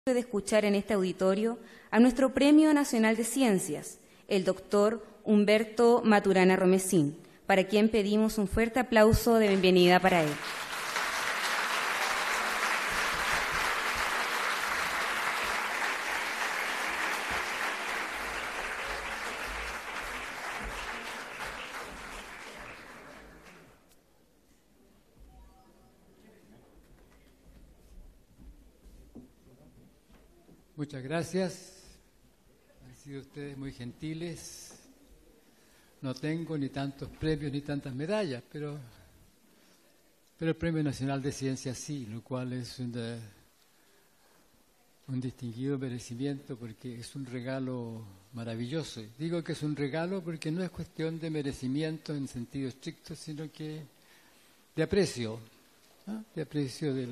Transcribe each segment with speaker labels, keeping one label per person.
Speaker 1: de escuchar en este auditorio a nuestro Premio Nacional de Ciencias, el doctor Humberto Maturana Romesín, para quien pedimos un fuerte aplauso de bienvenida para él.
Speaker 2: Muchas gracias. Han sido ustedes muy gentiles. No tengo ni tantos premios ni tantas medallas, pero el Premio Nacional de Ciencias sí, lo cual es un distinguido merecimiento porque es un regalo maravilloso. Digo que es un regalo porque no es cuestión de merecimiento en sentido estricto, sino que de aprecio, ¿no? De aprecio de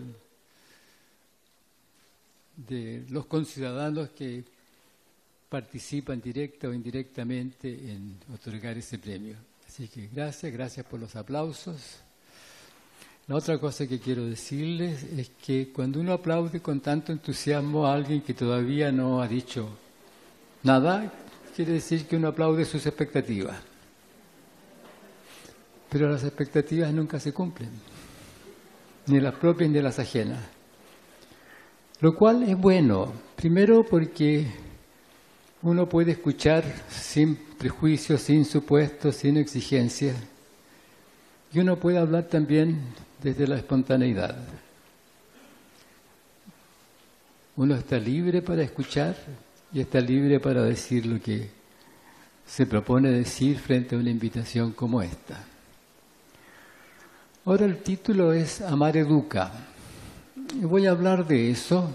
Speaker 2: los conciudadanos que participan directa o indirectamente en otorgar ese premio. Así que gracias por los aplausos. La otra cosa que quiero decirles es que cuando uno aplaude con tanto entusiasmo a alguien que todavía no ha dicho nada, quiere decir que uno aplaude sus expectativas. Pero las expectativas nunca se cumplen, ni las propias ni las ajenas. Lo cual es bueno, primero porque uno puede escuchar sin prejuicios, sin supuestos, sin exigencias, y uno puede hablar también desde la espontaneidad. Uno está libre para escuchar y está libre para decir lo que se propone decir frente a una invitación como esta. Ahora el título es Amar Educa. Y voy a hablar de eso,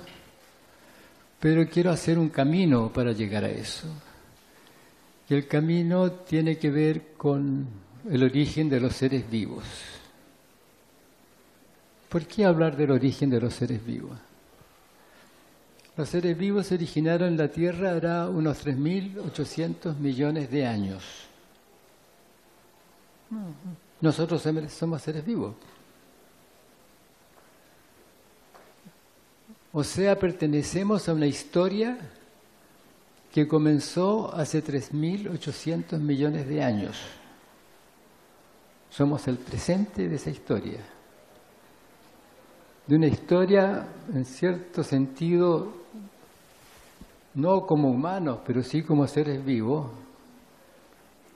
Speaker 2: pero quiero hacer un camino para llegar a eso. Y el camino tiene que ver con el origen de los seres vivos. ¿Por qué hablar del origen de los seres vivos? Los seres vivos se originaron en la Tierra hará unos 3.800 millones de años. Nosotros somos seres vivos. O sea, pertenecemos a una historia que comenzó hace 3.800 millones de años. Somos el presente de esa historia. De una historia, en cierto sentido, no como humanos, pero sí como seres vivos,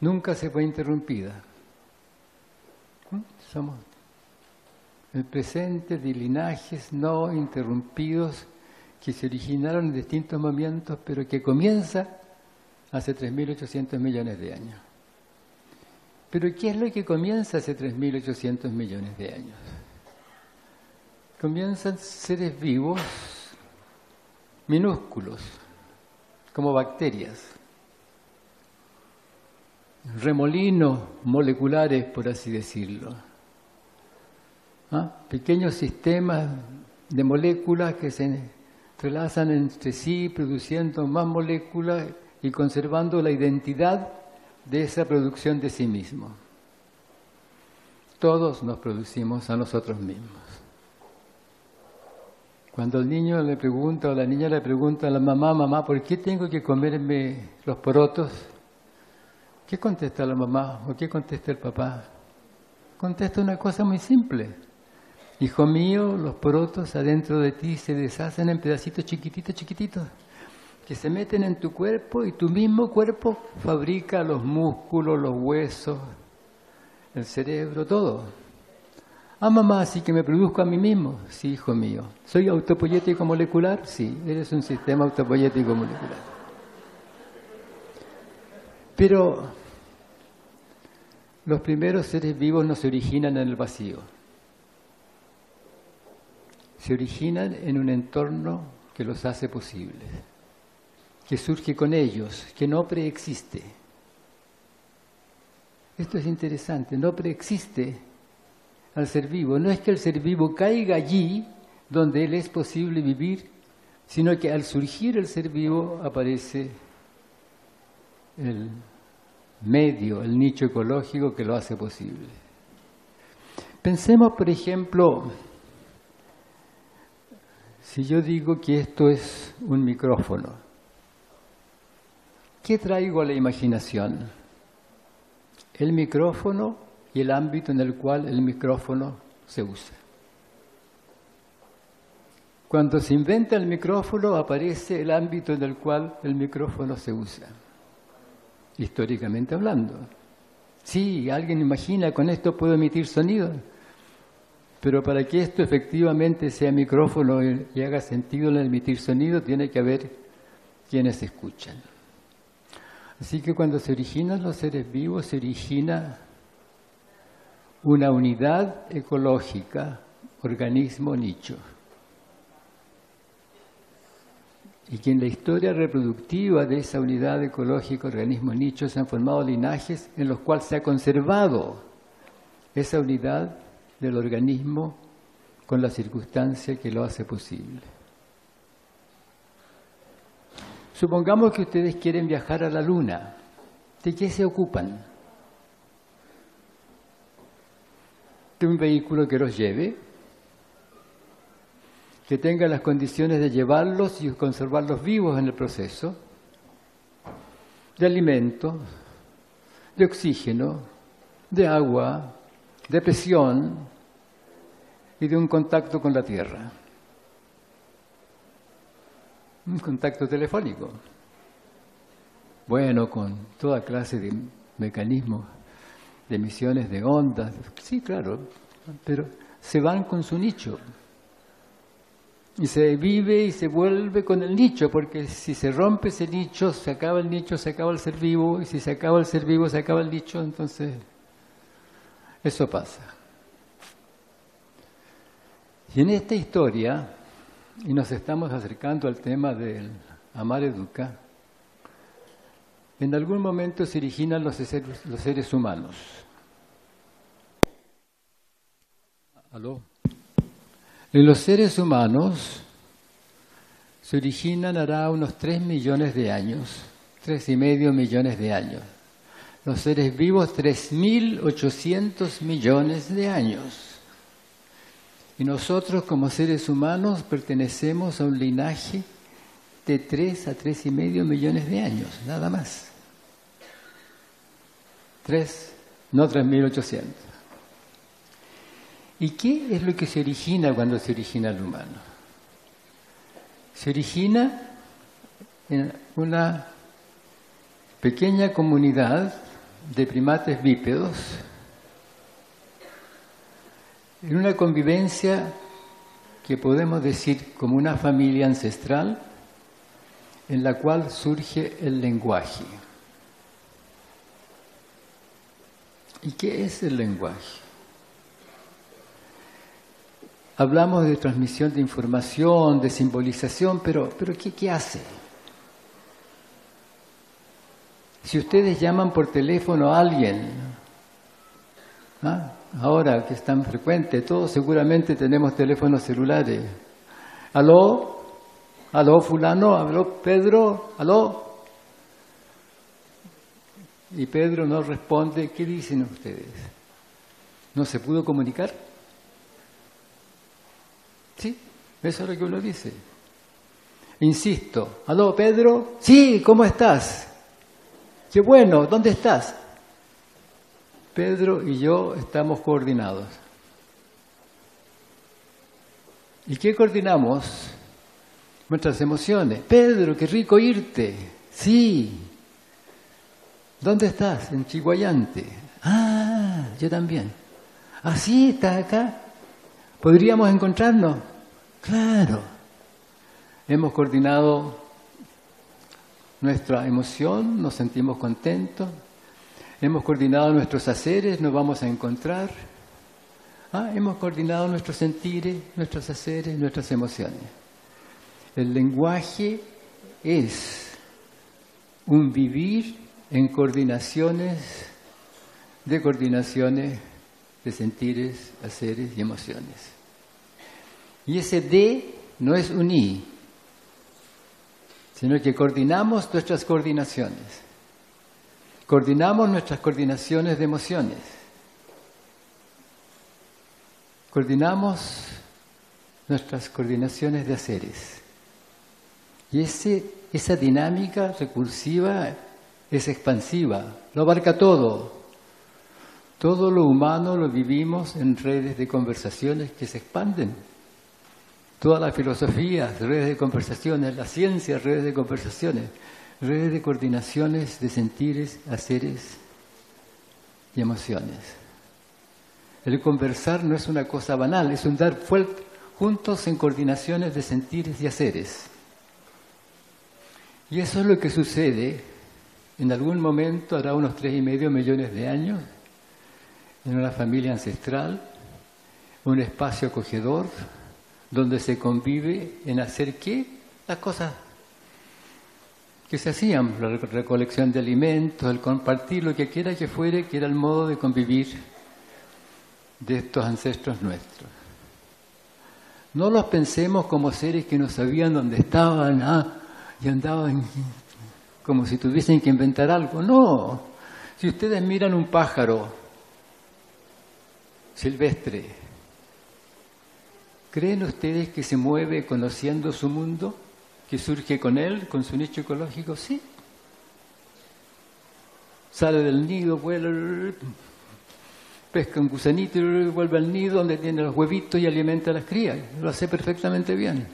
Speaker 2: nunca se fue interrumpida. Somos el presente de linajes no interrumpidos que se originaron en distintos momentos, pero que comienza hace 3.800 millones de años. ¿Pero qué es lo que comienza hace 3.800 millones de años? Comienzan seres vivos minúsculos, como bacterias, remolinos moleculares, por así decirlo. Pequeños sistemas de moléculas que se entrelazan entre sí, produciendo más moléculas y conservando la identidad de esa producción de sí mismo. Todos nos producimos a nosotros mismos. Cuando el niño le pregunta o la niña le pregunta a la mamá, ¿por qué tengo que comerme los porotos? ¿Qué contesta la mamá o qué contesta el papá? Contesta una cosa muy simple. Hijo mío, los porotos adentro de ti se deshacen en pedacitos chiquititos, que se meten en tu cuerpo y tu mismo cuerpo fabrica los músculos, los huesos, el cerebro, todo. Mamá, ¿así que me produzco a mí mismo? Sí, hijo mío. ¿Soy autopoyético molecular? Sí, eres un sistema autopoyético molecular. Pero los primeros seres vivos no se originan en el vacío. Se originan en un entorno que los hace posibles, que surge con ellos, que no preexiste. Esto es interesante, no preexiste al ser vivo. No es que el ser vivo caiga allí donde él es posible vivir, sino que al surgir el ser vivo aparece el medio, el nicho ecológico que lo hace posible. Pensemos, por ejemplo, Si yo digo que esto es un micrófono. ¿Qué traigo a la imaginación? El micrófono y el ámbito en el cual el micrófono se usa. Cuando se inventa el micrófono, aparece el ámbito en el cual el micrófono se usa, históricamente hablando. Sí, alguien imagina, con esto puedo emitir sonido, pero para que esto efectivamente sea micrófono y haga sentido en el emitir sonido, tiene que haber quienes escuchan. Así que cuando se originan los seres vivos, se origina una unidad ecológica, organismo nicho. Y que en la historia reproductiva de esa unidad ecológica, organismo nicho, se han formado linajes en los cuales se ha conservado esa unidad del organismo con la circunstancia que lo hace posible. Supongamos que ustedes quieren viajar a la Luna. ¿De qué se ocupan? De un vehículo que los lleve, que tenga las condiciones de llevarlos y conservarlos vivos en el proceso, de alimento, de oxígeno, de agua, de presión y de un contacto con la Tierra. Un contacto telefónico. Bueno, con toda clase de mecanismos, de emisiones de ondas. Sí, claro, pero se van con su nicho. Y se vive y se vuelve con el nicho, porque si se rompe ese nicho, se acaba el nicho, se acaba el ser vivo, y si se acaba el ser vivo, se acaba el nicho, entonces eso pasa. Y en esta historia, y nos estamos acercando al tema del Amar Educa, en algún momento se originan los seres humanos. ¿Aló? En los seres humanos se originan hará unos 3 millones de años, 3,5 millones de años. Los seres vivos, 3.800 millones de años. Y nosotros como seres humanos pertenecemos a un linaje de 3 a 3,5 millones de años, nada más. 3, no 3.800. ¿Y qué es lo que se origina cuando se origina el humano? Se origina en una pequeña comunidad de primates bípedos, en una convivencia que podemos decir como una familia ancestral, en la cual surge el lenguaje. ¿Y qué es el lenguaje? Hablamos de transmisión de información, de simbolización, pero ¿qué hace? Si ustedes llaman por teléfono a alguien, ahora que es tan frecuente, todos seguramente tenemos teléfonos celulares. ¿Aló? ¿Aló fulano? ¿Aló Pedro? ¿Aló? Y Pedro no responde. ¿Qué dicen ustedes? ¿No se pudo comunicar? Sí, eso es lo que uno dice. Insisto, ¿aló Pedro? Sí, ¿cómo estás? Qué bueno, ¿dónde estás? Pedro y yo estamos coordinados. ¿Y qué coordinamos? Nuestras emociones. Pedro, qué rico oírte. Sí. ¿Dónde estás? En Chiguayante. Ah, yo también. ¿Ah, sí? ¿Estás acá? ¿Podríamos encontrarnos? Claro. Hemos coordinado nuestra emoción, nos sentimos contentos. Hemos coordinado nuestros haceres, nos vamos a encontrar. Hemos coordinado nuestros sentires, nuestros haceres, nuestras emociones. El lenguaje es un vivir en coordinaciones de sentires, haceres y emociones. Y ese de no es un i, sino que coordinamos nuestras coordinaciones. Coordinamos nuestras coordinaciones de emociones. Coordinamos nuestras coordinaciones de haceres. Y esa dinámica recursiva es expansiva, lo abarca todo. Todo lo humano lo vivimos en redes de conversaciones que se expanden. Toda la filosofía, redes de conversaciones, la ciencia, redes de conversaciones, redes de coordinaciones de sentires, haceres y emociones. El conversar no es una cosa banal, es un dar juntos en coordinaciones de sentires y haceres. Y eso es lo que sucede en algún momento, hará unos 3,5 millones de años, en una familia ancestral, un espacio acogedor, donde se convive en hacer ¿qué? Las cosas que se hacían, la recolección de alimentos, el compartir, lo que quiera que fuere, que era el modo de convivir de estos ancestros nuestros. No los pensemos como seres que no sabían dónde estaban y andaban como si tuviesen que inventar algo. No, si ustedes miran un pájaro silvestre, ¿creen ustedes que se mueve conociendo su mundo? ¿Que surge con él, con su nicho ecológico? Sí. Sale del nido, vuela, pesca un gusanito y vuelve al nido donde tiene los huevitos y alimenta a las crías. Lo hace perfectamente bien.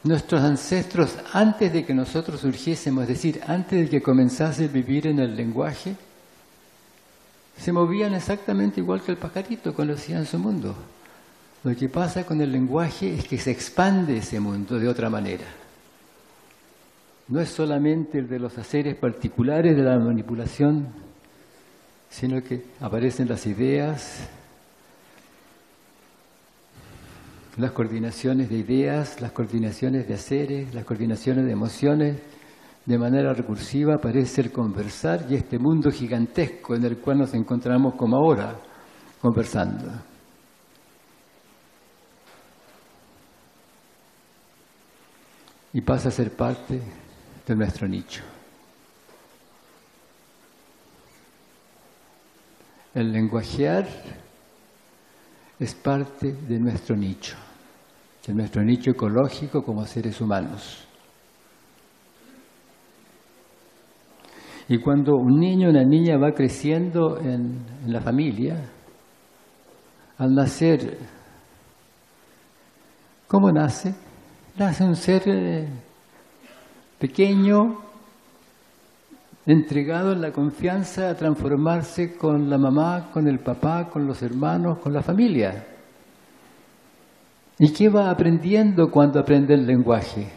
Speaker 2: Nuestros ancestros, antes de que nosotros surgiésemos, es decir, antes de que comenzase a vivir en el lenguaje, se movían exactamente igual que el pajarito, conocían su mundo. Lo que pasa con el lenguaje es que se expande ese mundo de otra manera. No es solamente el de los haceres particulares de la manipulación, sino que aparecen las ideas, las coordinaciones de ideas, las coordinaciones de haceres, las coordinaciones de emociones. De manera recursiva aparece el conversar y este mundo gigantesco en el cual nos encontramos como ahora, conversando. Y pasa a ser parte de nuestro nicho. El lenguajear es parte de nuestro nicho ecológico como seres humanos. Y cuando un niño o una niña va creciendo en la familia, al nacer, ¿cómo nace? Nace un ser pequeño, entregado en la confianza a transformarse con la mamá, con el papá, con los hermanos, con la familia. ¿Y qué va aprendiendo cuando aprende el lenguaje?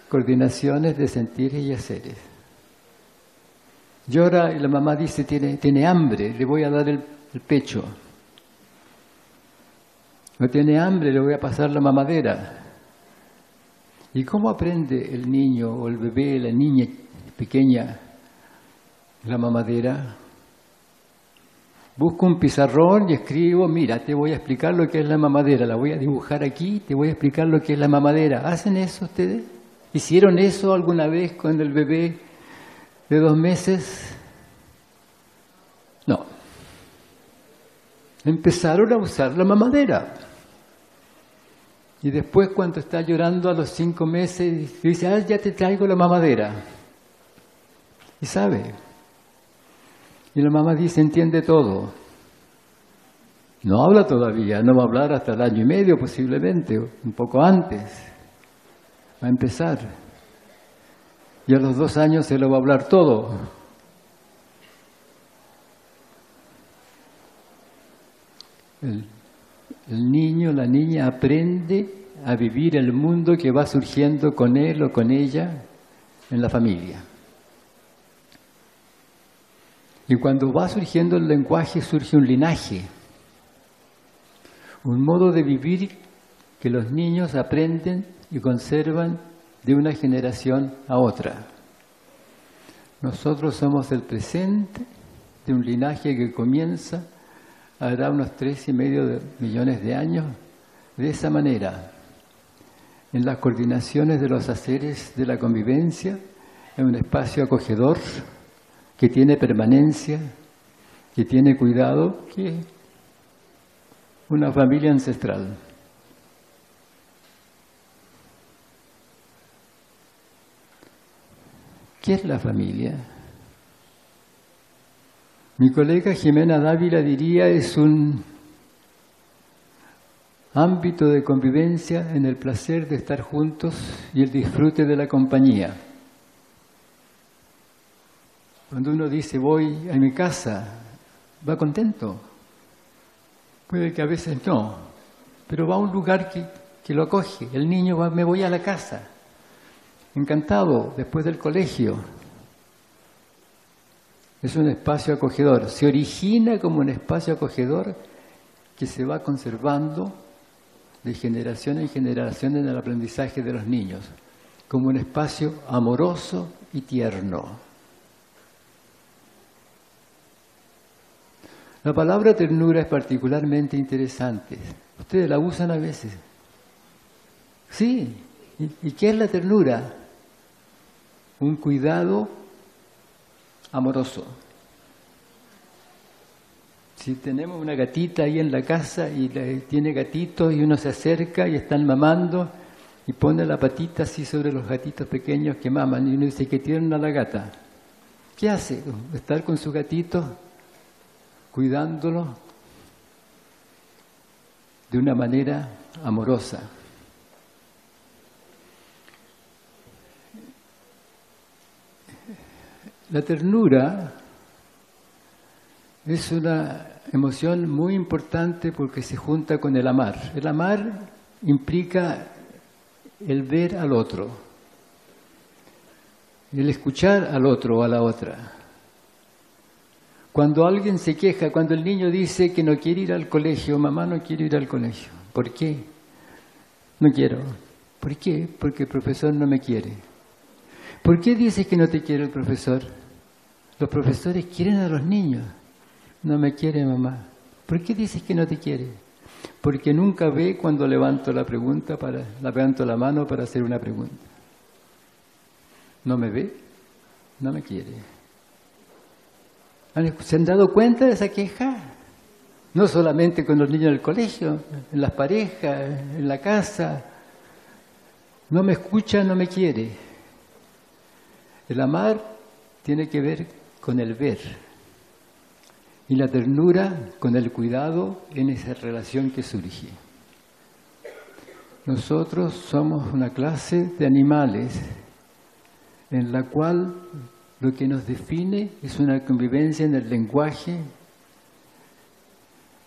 Speaker 2: Coordinaciones de sentires y haceres. Llora y la mamá dice, tiene hambre, le voy a dar el pecho. No tiene hambre, le voy a pasar la mamadera. ¿Y cómo aprende el niño o el bebé, la niña pequeña, la mamadera? Busco un pizarrón y escribo, mira, te voy a explicar lo que es la mamadera, la voy a dibujar aquí, te voy a explicar lo que es la mamadera. ¿Hacen eso ustedes? ¿Hicieron eso alguna vez con el bebé de 2 meses? No. Empezaron a usar la mamadera. Y después cuando está llorando a los 5 meses, dice, ya te traigo la mamadera. Y sabe. Y la mamá dice, entiende todo. No habla todavía, no va a hablar hasta el 1 año y medio posiblemente, un poco antes. Va a empezar. Y a los 2 años se lo va a hablar todo. El niño, la niña aprende a vivir el mundo que va surgiendo con él o con ella en la familia. Y cuando va surgiendo el lenguaje surge un linaje, un modo de vivir que los niños aprenden y conservan de una generación a otra. Nosotros somos el presente de un linaje que comienza hará unos 3,5 millones de años de esa manera, en las coordinaciones de los haceres de la convivencia, en un espacio acogedor que tiene permanencia, que tiene cuidado, que es una familia ancestral. ¿Qué es la familia? Mi colega Jimena Dávila diría es un ámbito de convivencia en el placer de estar juntos y el disfrute de la compañía. Cuando uno dice voy a mi casa, va contento. Puede que a veces no, pero va a un lugar que lo acoge. El niño va, me voy a la casa, encantado, después del colegio. Es un espacio acogedor, se origina como un espacio acogedor que se va conservando de generación en generación en el aprendizaje de los niños, como un espacio amoroso y tierno. La palabra ternura es particularmente interesante. Ustedes la usan a veces. Sí. ¿Y qué es la ternura? Un cuidado amoroso. Si tenemos una gatita ahí en la casa y tiene gatitos y uno se acerca y están mamando y pone la patita así sobre los gatitos pequeños que maman y uno dice que tierna la gata. ¿Qué hace? Estar con su gatito cuidándolo de una manera amorosa. La ternura es una emoción muy importante porque se junta con el amar. El amar implica el ver al otro, el escuchar al otro o a la otra. Cuando alguien se queja, cuando el niño dice que no quiere ir al colegio, mamá no quiere ir al colegio. ¿Por qué? No quiero. ¿Por qué? Porque el profesor no me quiere. ¿Por qué dices que no te quiere el profesor? Los profesores quieren a los niños. No me quiere mamá. ¿Por qué dices que no te quiere? Porque nunca ve cuando levanto levanto la mano para hacer una pregunta. No me ve, no me quiere. ¿Se han dado cuenta de esa queja? No solamente con los niños del colegio, en las parejas, en la casa. No me escucha, no me quiere. El amar tiene que ver con el ver. Y la ternura con el cuidado en esa relación que surge. Nosotros somos una clase de animales en la cual lo que nos define es una convivencia en el lenguaje,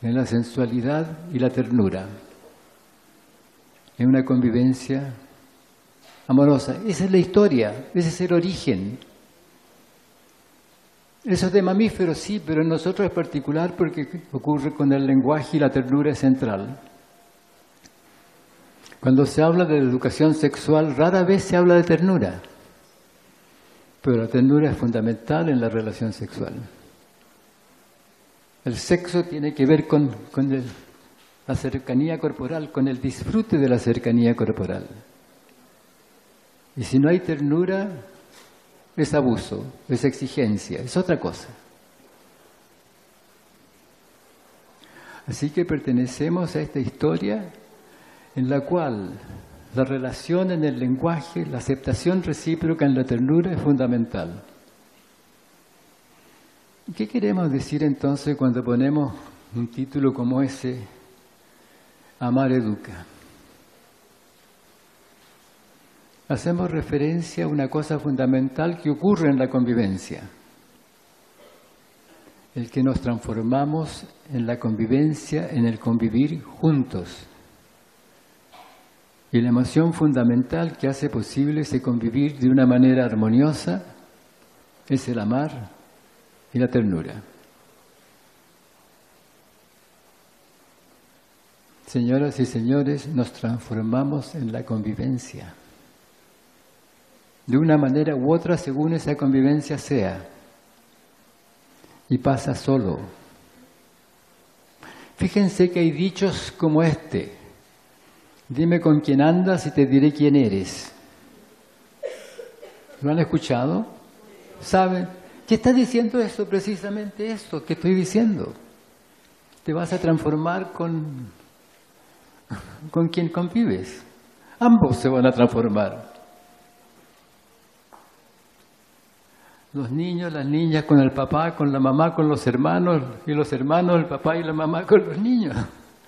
Speaker 2: en la sensualidad y la ternura. Es una convivencia amorosa. Esa es la historia, ese es el origen. Eso es de mamíferos, sí, pero en nosotros es particular porque ocurre con el lenguaje y la ternura es central. Cuando se habla de educación sexual, rara vez se habla de ternura. Pero la ternura es fundamental en la relación sexual. El sexo tiene que ver con la cercanía corporal, con el disfrute de la cercanía corporal. Y si no hay ternura, es abuso, es exigencia, es otra cosa. Así que pertenecemos a esta historia en la cual la relación en el lenguaje, la aceptación recíproca en la ternura es fundamental. ¿Qué queremos decir entonces cuando ponemos un título como ese, Amar Educa? Hacemos referencia a una cosa fundamental que ocurre en la convivencia. El que nos transformamos en la convivencia, en el convivir juntos. Y la emoción fundamental que hace posible ese convivir de una manera armoniosa es el amar y la ternura. Señoras y señores, nos transformamos en la convivencia. De una manera u otra, según esa convivencia sea. Y pasa solo. Fíjense que hay dichos como este. Dime con quién andas y te diré quién eres. ¿Lo han escuchado? ¿Saben? ¿Qué está diciendo eso? Precisamente eso que estoy diciendo. Te vas a transformar con quien convives. Ambos se van a transformar. Los niños, las niñas con el papá, con la mamá, con los hermanos, y los hermanos, el papá y la mamá con los niños.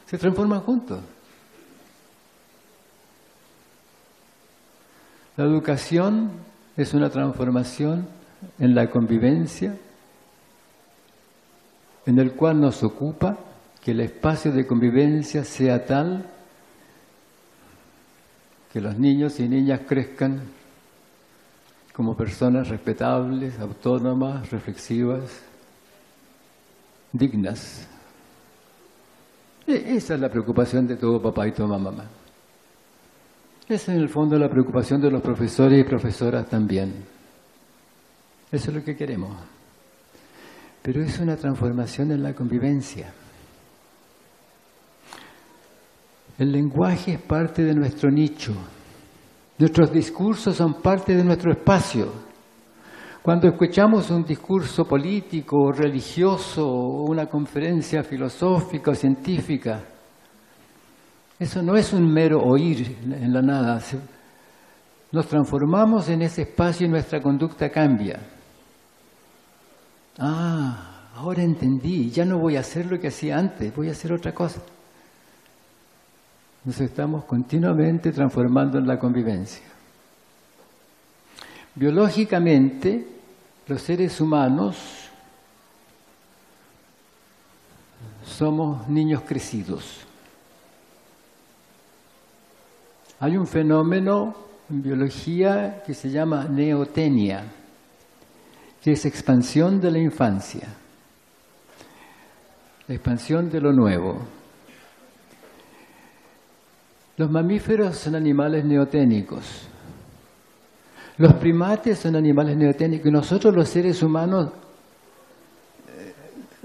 Speaker 2: Se transforman juntos. La educación es una transformación en la convivencia, en el cual nos ocupa que el espacio de convivencia sea tal que los niños y niñas crezcan como personas respetables, autónomas, reflexivas, dignas. Esa es la preocupación de todo papá y toda mamá. Esa es en el fondo la preocupación de los profesores y profesoras también. Eso es lo que queremos. Pero es una transformación en la convivencia. El lenguaje es parte de nuestro nicho. Nuestros discursos son parte de nuestro espacio. Cuando escuchamos un discurso político o religioso o una conferencia filosófica o científica, eso no es un mero oír en la nada. Nos transformamos en ese espacio y nuestra conducta cambia. Ah, ahora entendí, ya no voy a hacer lo que hacía antes, voy a hacer otra cosa. Nos estamos continuamente transformando en la convivencia. Biológicamente, los seres humanos somos niños crecidos. Hay un fenómeno en biología que se llama neotenia, que es expansión de la infancia, la expansión de lo nuevo. Los mamíferos son animales neoténicos. Los primates son animales neoténicos y nosotros los seres humanos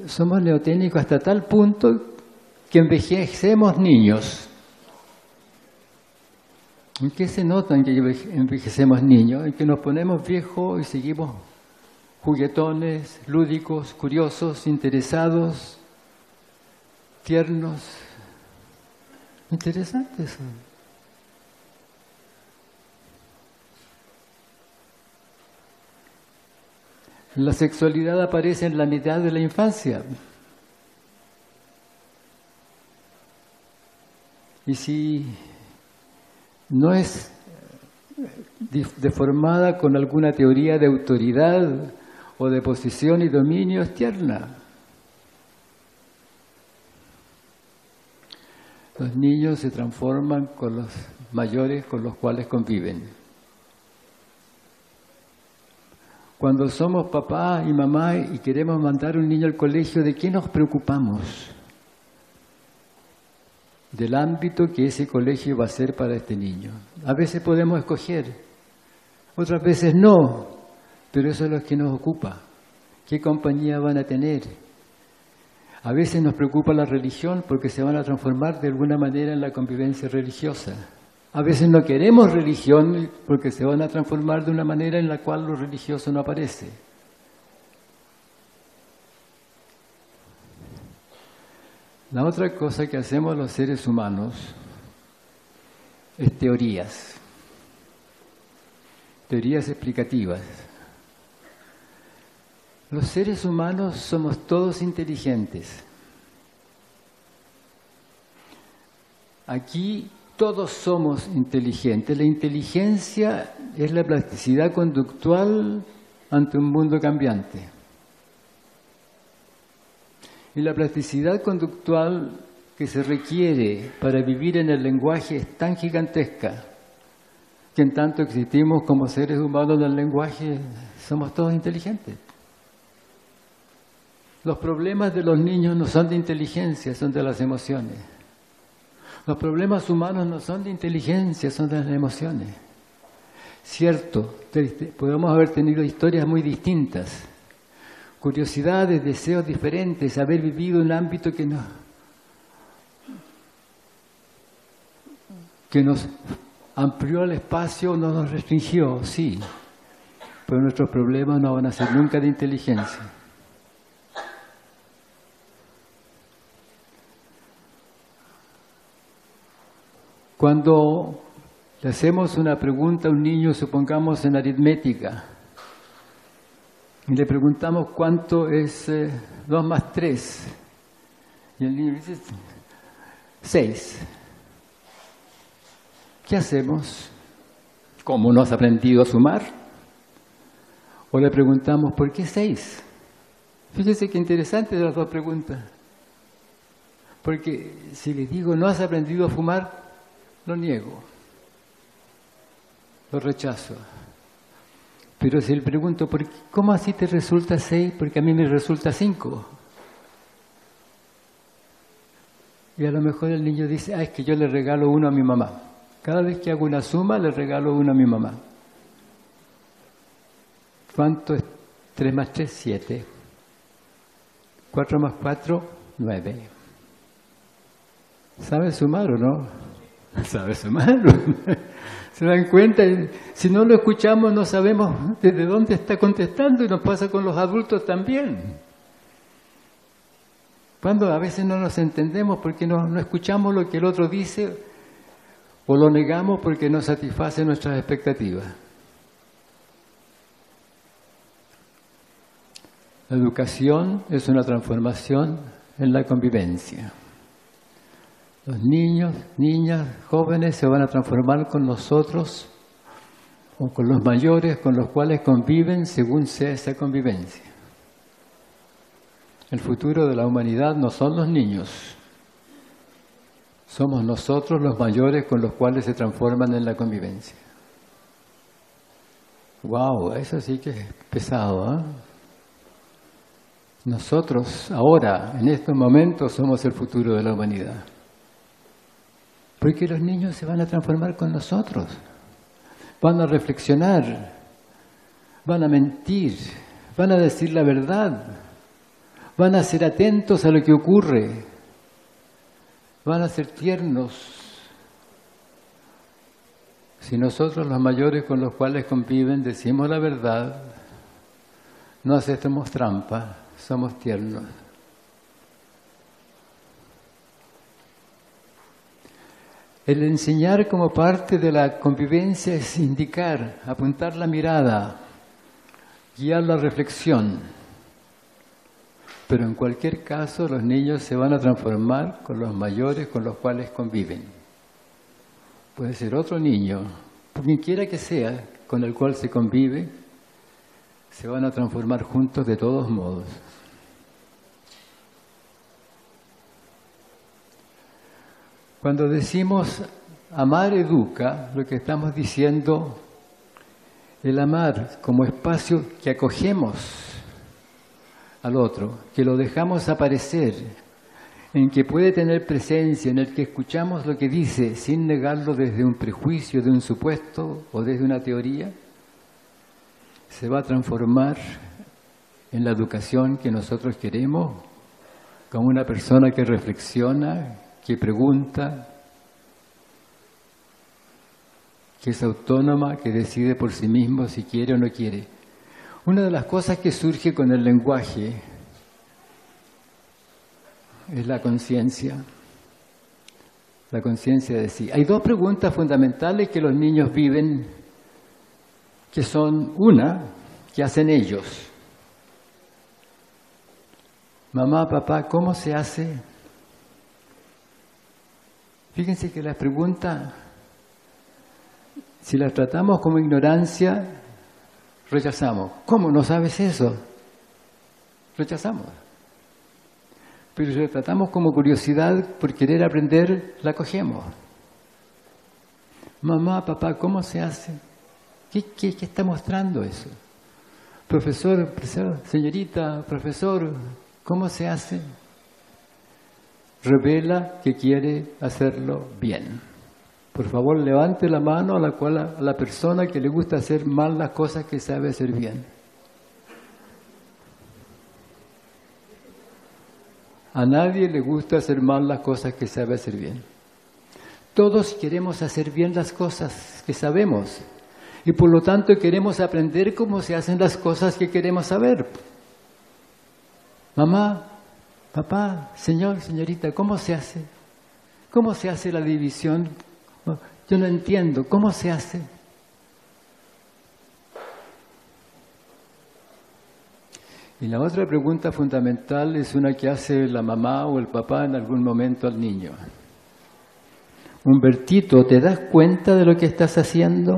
Speaker 2: somos neoténicos hasta tal punto que envejecemos niños. ¿En qué se nota en que envejecemos niños? En que nos ponemos viejos y seguimos juguetones, lúdicos, curiosos, interesados, tiernos. Interesante eso. La sexualidad aparece en la mitad de la infancia. Y si no es deformada con alguna teoría de autoridad o de posición y dominio, es tierna. Los niños se transforman con los mayores con los cuales conviven. Cuando somos papá y mamá y queremos mandar a un niño al colegio, ¿de qué nos preocupamos? Del ámbito que ese colegio va a ser para este niño. A veces podemos escoger, otras veces no, pero eso es lo que nos ocupa. ¿Qué compañía van a tener? A veces nos preocupa la religión porque se van a transformar de alguna manera en la convivencia religiosa. A veces no queremos religión porque se van a transformar de una manera en la cual lo religioso no aparece. La otra cosa que hacemos los seres humanos es teorías explicativas. Los seres humanos somos todos inteligentes. Aquí todos somos inteligentes. La inteligencia es la plasticidad conductual ante un mundo cambiante. Y la plasticidad conductual que se requiere para vivir en el lenguaje es tan gigantesca que en tanto existimos como seres humanos en el lenguaje, somos todos inteligentes. Los problemas de los niños no son de inteligencia, son de las emociones. Los problemas humanos no son de inteligencia, son de las emociones. Cierto, podemos haber tenido historias muy distintas, curiosidades, deseos diferentes, haber vivido un ámbito que nos amplió el espacio, no nos restringió, sí, pero nuestros problemas no van a ser nunca de inteligencia. Cuando le hacemos una pregunta a un niño, supongamos en aritmética, Y le preguntamos cuánto es 2 más 3. Y el niño dice 6. ¿Qué hacemos? ¿Cómo no has aprendido a sumar? O le preguntamos, ¿por qué 6? Fíjese qué interesante de las dos preguntas. Porque si les digo, no has aprendido a fumar, lo niego. Lo rechazo. Pero si le pregunto, ¿cómo así te resulta 6? Porque a mí me resulta 5. Y a lo mejor el niño dice, es que yo le regalo uno a mi mamá. Cada vez que hago una suma, le regalo uno a mi mamá. ¿Cuánto es 3 más 3? 7. 4 más 4, 9. ¿Sabe sumar o no? ¿Sabe sumar? ¿Se dan cuenta? Si no lo escuchamos, no sabemos desde dónde está contestando, y nos pasa con los adultos también. Cuando a veces no nos entendemos porque no escuchamos lo que el otro dice, o lo negamos porque no satisface nuestras expectativas. La educación es una transformación en la convivencia. Los niños, niñas, jóvenes se van a transformar con nosotros o con los mayores con los cuales conviven según sea esa convivencia. El futuro de la humanidad no son los niños, somos nosotros los mayores con los cuales se transforman en la convivencia. ¡Wow! Eso sí que es pesado, ¿eh? Nosotros ahora, en estos momentos, somos el futuro de la humanidad. Porque los niños se van a transformar con nosotros. Van a reflexionar, van a mentir, van a decir la verdad, van a ser atentos a lo que ocurre, van a ser tiernos. Si nosotros, los mayores con los cuales conviven, decimos la verdad, no hacemos trampa, somos tiernos. El enseñar como parte de la convivencia es indicar, apuntar la mirada, guiar la reflexión. Pero en cualquier caso, los niños se van a transformar con los mayores con los cuales conviven. Puede ser otro niño, quien quiera que sea, con el cual se convive, se van a transformar juntos de todos modos. Cuando decimos amar educa, lo que estamos diciendo, el amar como espacio que acogemos al otro, que lo dejamos aparecer, en que puede tener presencia, en el que escuchamos lo que dice sin negarlo desde un prejuicio, de un supuesto o desde una teoría, se va a transformar en la educación que nosotros queremos, como una persona que reflexiona, que pregunta, que es autónoma, que decide por sí mismo si quiere o no quiere. Una de las cosas que surge con el lenguaje es la conciencia de sí. Hay dos preguntas fundamentales que los niños viven, que son una, que hacen ellos. Mamá, papá, ¿cómo se hace? Fíjense que las preguntas, si las tratamos como ignorancia, rechazamos. ¿Cómo no sabes eso? Rechazamos. Pero si las tratamos como curiosidad por querer aprender, la cogemos. Mamá, papá, ¿cómo se hace? ¿Qué está mostrando eso? Profesor, señorita, profesor, ¿cómo se hace? Revela que quiere hacerlo bien. Por favor, levante la mano a la persona que le gusta hacer mal las cosas que sabe hacer bien. A nadie le gusta hacer mal las cosas que sabe hacer bien. Todos queremos hacer bien las cosas que sabemos y por lo tanto queremos aprender cómo se hacen las cosas que queremos saber. Mamá, papá, señor, señorita, ¿cómo se hace? ¿Cómo se hace la división? Yo no entiendo, ¿cómo se hace? Y la otra pregunta fundamental es una que hace la mamá o el papá en algún momento al niño. Humbertito, ¿te das cuenta de lo que estás haciendo?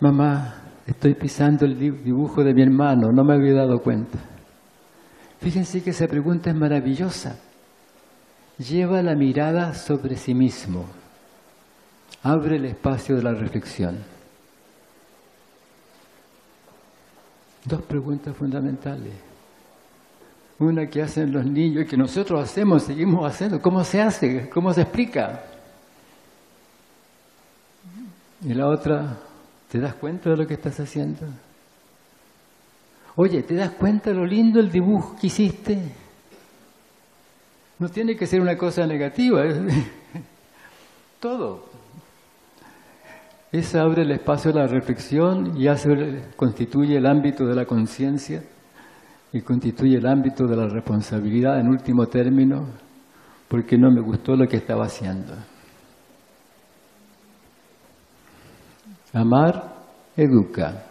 Speaker 2: Mamá, estoy pisando el dibujo de mi hermano, no me había dado cuenta. Fíjense que esa pregunta es maravillosa. Lleva la mirada sobre sí mismo. Abre el espacio de la reflexión. Dos preguntas fundamentales. Una que hacen los niños y que nosotros hacemos, seguimos haciendo. ¿Cómo se hace? ¿Cómo se explica? Y la otra, ¿te das cuenta de lo que estás haciendo? Oye, ¿te das cuenta de lo lindo el dibujo que hiciste? No tiene que ser una cosa negativa, todo. Esa abre el espacio a la reflexión y constituye el ámbito de la conciencia y constituye el ámbito de la responsabilidad en último término, porque no me gustó lo que estaba haciendo. Amar educa.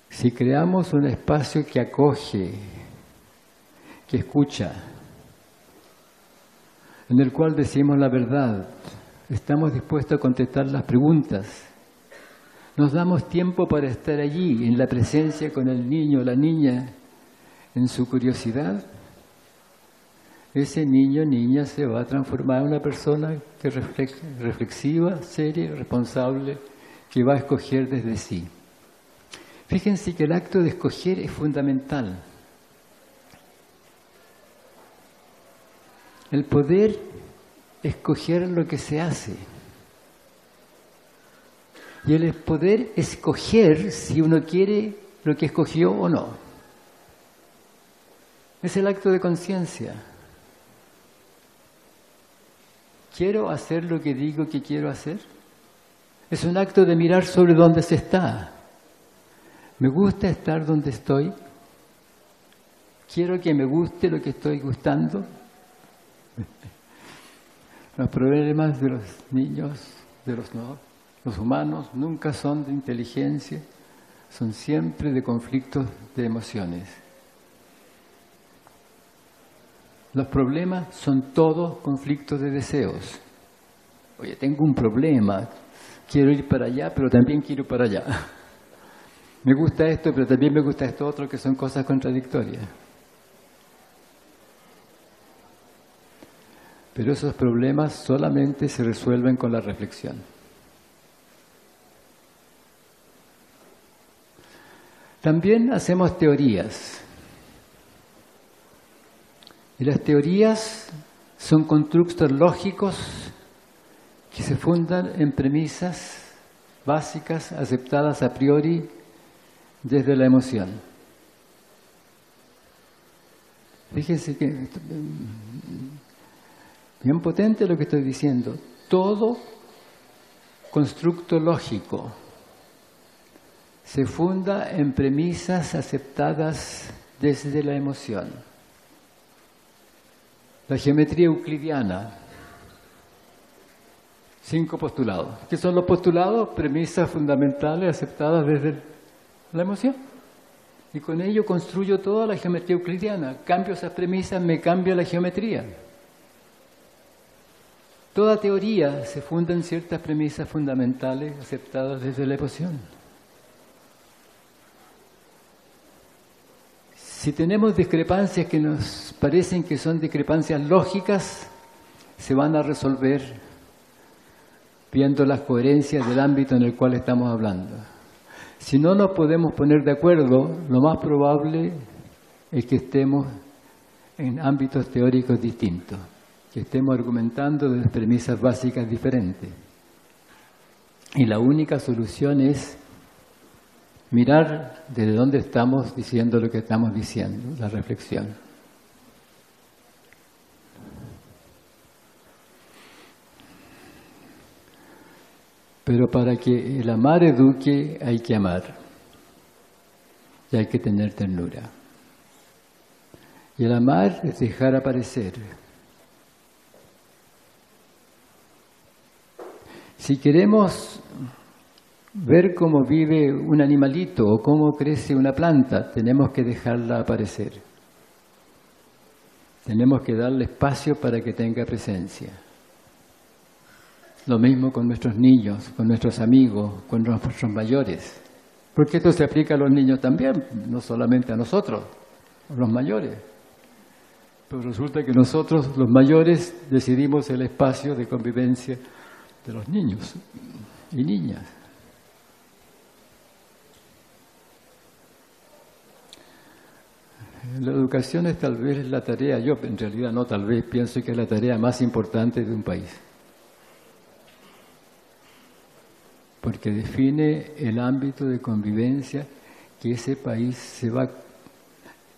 Speaker 2: Si creamos un espacio que acoge, que escucha, en el cual decimos la verdad, estamos dispuestos a contestar las preguntas, nos damos tiempo para estar allí, en la presencia con el niño o la niña, en su curiosidad, ese niño o niña se va a transformar en una persona que reflexiva, seria, responsable, que va a escoger desde sí. Fíjense que el acto de escoger es fundamental. El poder escoger lo que se hace. Y el poder escoger si uno quiere lo que escogió o no. Es el acto de conciencia. ¿Quiero hacer lo que digo que quiero hacer? Es un acto de mirar sobre dónde se está. ¿Me gusta estar donde estoy? ¿Quiero que me guste lo que estoy gustando? Los problemas de los niños, los humanos, nunca son de inteligencia, son siempre de conflictos de emociones. Los problemas son todos conflictos de deseos. Oye, tengo un problema, quiero ir para allá, pero también quiero ir para allá. Me gusta esto, pero también me gusta esto otro, que son cosas contradictorias. Pero esos problemas solamente se resuelven con la reflexión. También hacemos teorías. Y las teorías son constructos lógicos que se fundan en premisas básicas aceptadas a priori desde la emoción. Fíjense que bien potente lo que estoy diciendo. Todo constructo lógico se funda en premisas aceptadas desde la emoción. La geometría euclidiana, 5 postulados. ¿Qué son los postulados? Premisas fundamentales aceptadas desde la emoción. Y con ello construyo toda la geometría euclidiana. Cambio esas premisas, me cambia la geometría. Toda teoría se funda en ciertas premisas fundamentales aceptadas desde la emoción. Si tenemos discrepancias que nos parecen que son discrepancias lógicas, se van a resolver viendo las coherencias del ámbito en el cual estamos hablando. Si no nos podemos poner de acuerdo, lo más probable es que estemos en ámbitos teóricos distintos, que estemos argumentando desde premisas básicas diferentes. Y la única solución es mirar desde dónde estamos diciendo lo que estamos diciendo, la reflexión. Pero para que el amar eduque hay que amar y hay que tener ternura. Y el amar es dejar aparecer. Si queremos ver cómo vive un animalito o cómo crece una planta, tenemos que dejarla aparecer. Tenemos que darle espacio para que tenga presencia. Lo mismo con nuestros niños, con nuestros amigos, con nuestros mayores. Porque esto se aplica a los niños también, no solamente a nosotros, a los mayores. Pero resulta que nosotros, los mayores, decidimos el espacio de convivencia de los niños y niñas. La educación es tal vez la tarea, yo en realidad no tal vez, pienso que es la tarea más importante de un país. Porque define el ámbito de convivencia que ese país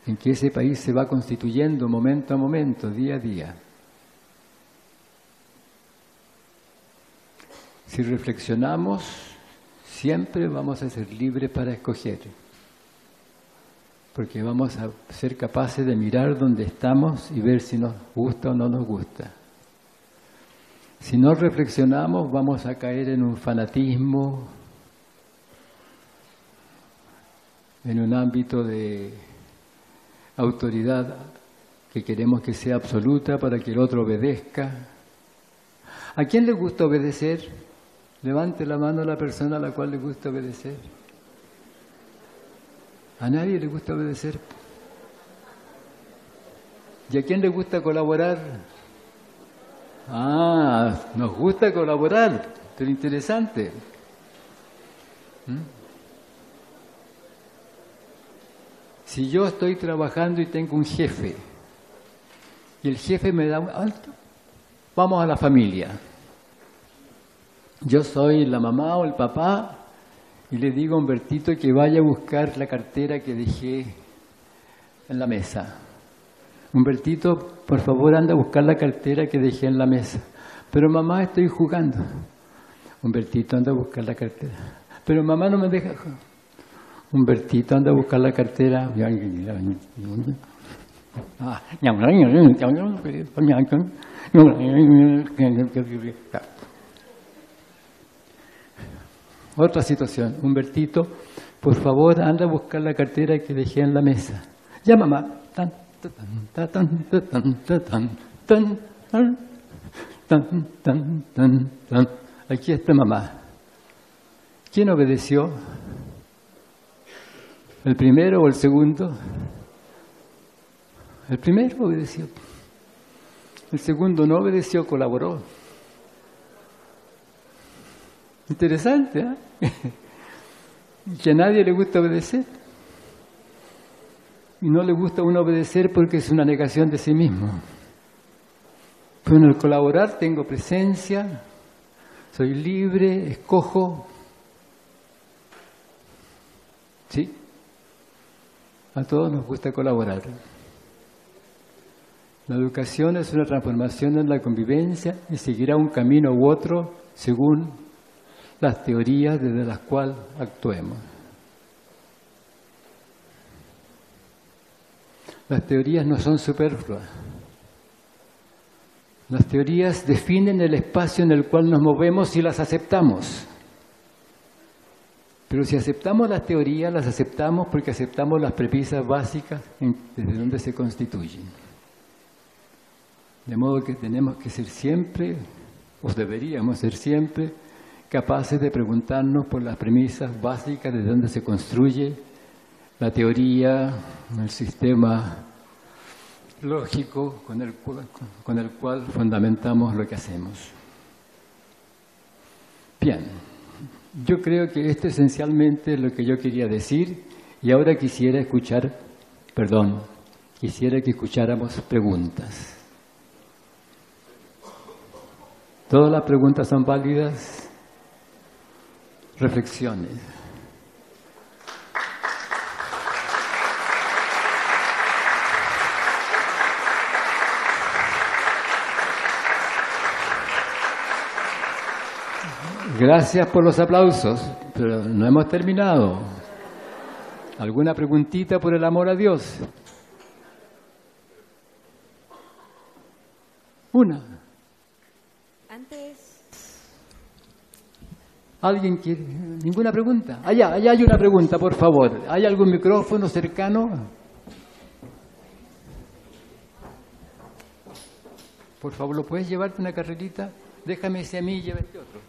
Speaker 2: en que ese país se va constituyendo momento a momento, día a día. Si reflexionamos, siempre vamos a ser libres para escoger, porque vamos a ser capaces de mirar dónde estamos y ver si nos gusta o no nos gusta. Si no reflexionamos, vamos a caer en un fanatismo, en un ámbito de autoridad que queremos que sea absoluta para que el otro obedezca. ¿A quién le gusta obedecer? Levante la mano a la persona a la cual le gusta obedecer. ¿A nadie le gusta obedecer? ¿Y a quién le gusta colaborar? Ah, nos gusta colaborar, pero interesante. Si yo estoy trabajando y tengo un jefe, y el jefe me da un alto, vamos a la familia. Yo soy la mamá o el papá y le digo a Humbertito que vaya a buscar la cartera que dejé en la mesa. Humbertito, por favor, anda a buscar la cartera que dejé en la mesa. Pero mamá, estoy jugando. Humbertito, anda a buscar la cartera. Pero mamá no me deja. Humbertito, anda a buscar la cartera. Otra situación. Humbertito, por favor, anda a buscar la cartera que dejé en la mesa. Ya, mamá. Aquí está mamá. ¿Quién obedeció? ¿El primero o el segundo? El primero obedeció. El segundo no obedeció, colaboró. Interesante, ¿eh? Que a nadie le gusta obedecer. Y no le gusta a uno obedecer porque es una negación de sí mismo. Pero en el colaborar tengo presencia, soy libre, escojo. ¿Sí? A todos nos gusta colaborar. La educación es una transformación en la convivencia y seguirá un camino u otro según las teorías desde las cuales actuemos. Las teorías no son superfluas. Las teorías definen el espacio en el cual nos movemos y las aceptamos. Pero si aceptamos las teorías, las aceptamos porque aceptamos las premisas básicas desde donde se constituyen. De modo que tenemos que ser siempre, o deberíamos ser siempre, capaces de preguntarnos por las premisas básicas desde donde se construye la teoría, el sistema lógico con el cual fundamentamos lo que hacemos. Bien, yo creo que esto esencialmente es lo que yo quería decir y ahora quisiera que escucháramos preguntas. ¿Todas las preguntas son válidas? Reflexiones. Gracias por los aplausos, pero no hemos terminado. ¿Alguna preguntita por el amor a Dios? Una. ¿Alguien quiere? ¿Ninguna pregunta? Allá hay una pregunta, por favor. ¿Hay algún micrófono cercano? Por favor, ¿lo puedes llevarte una carrerita? Déjame ese a mí y lleva este otro.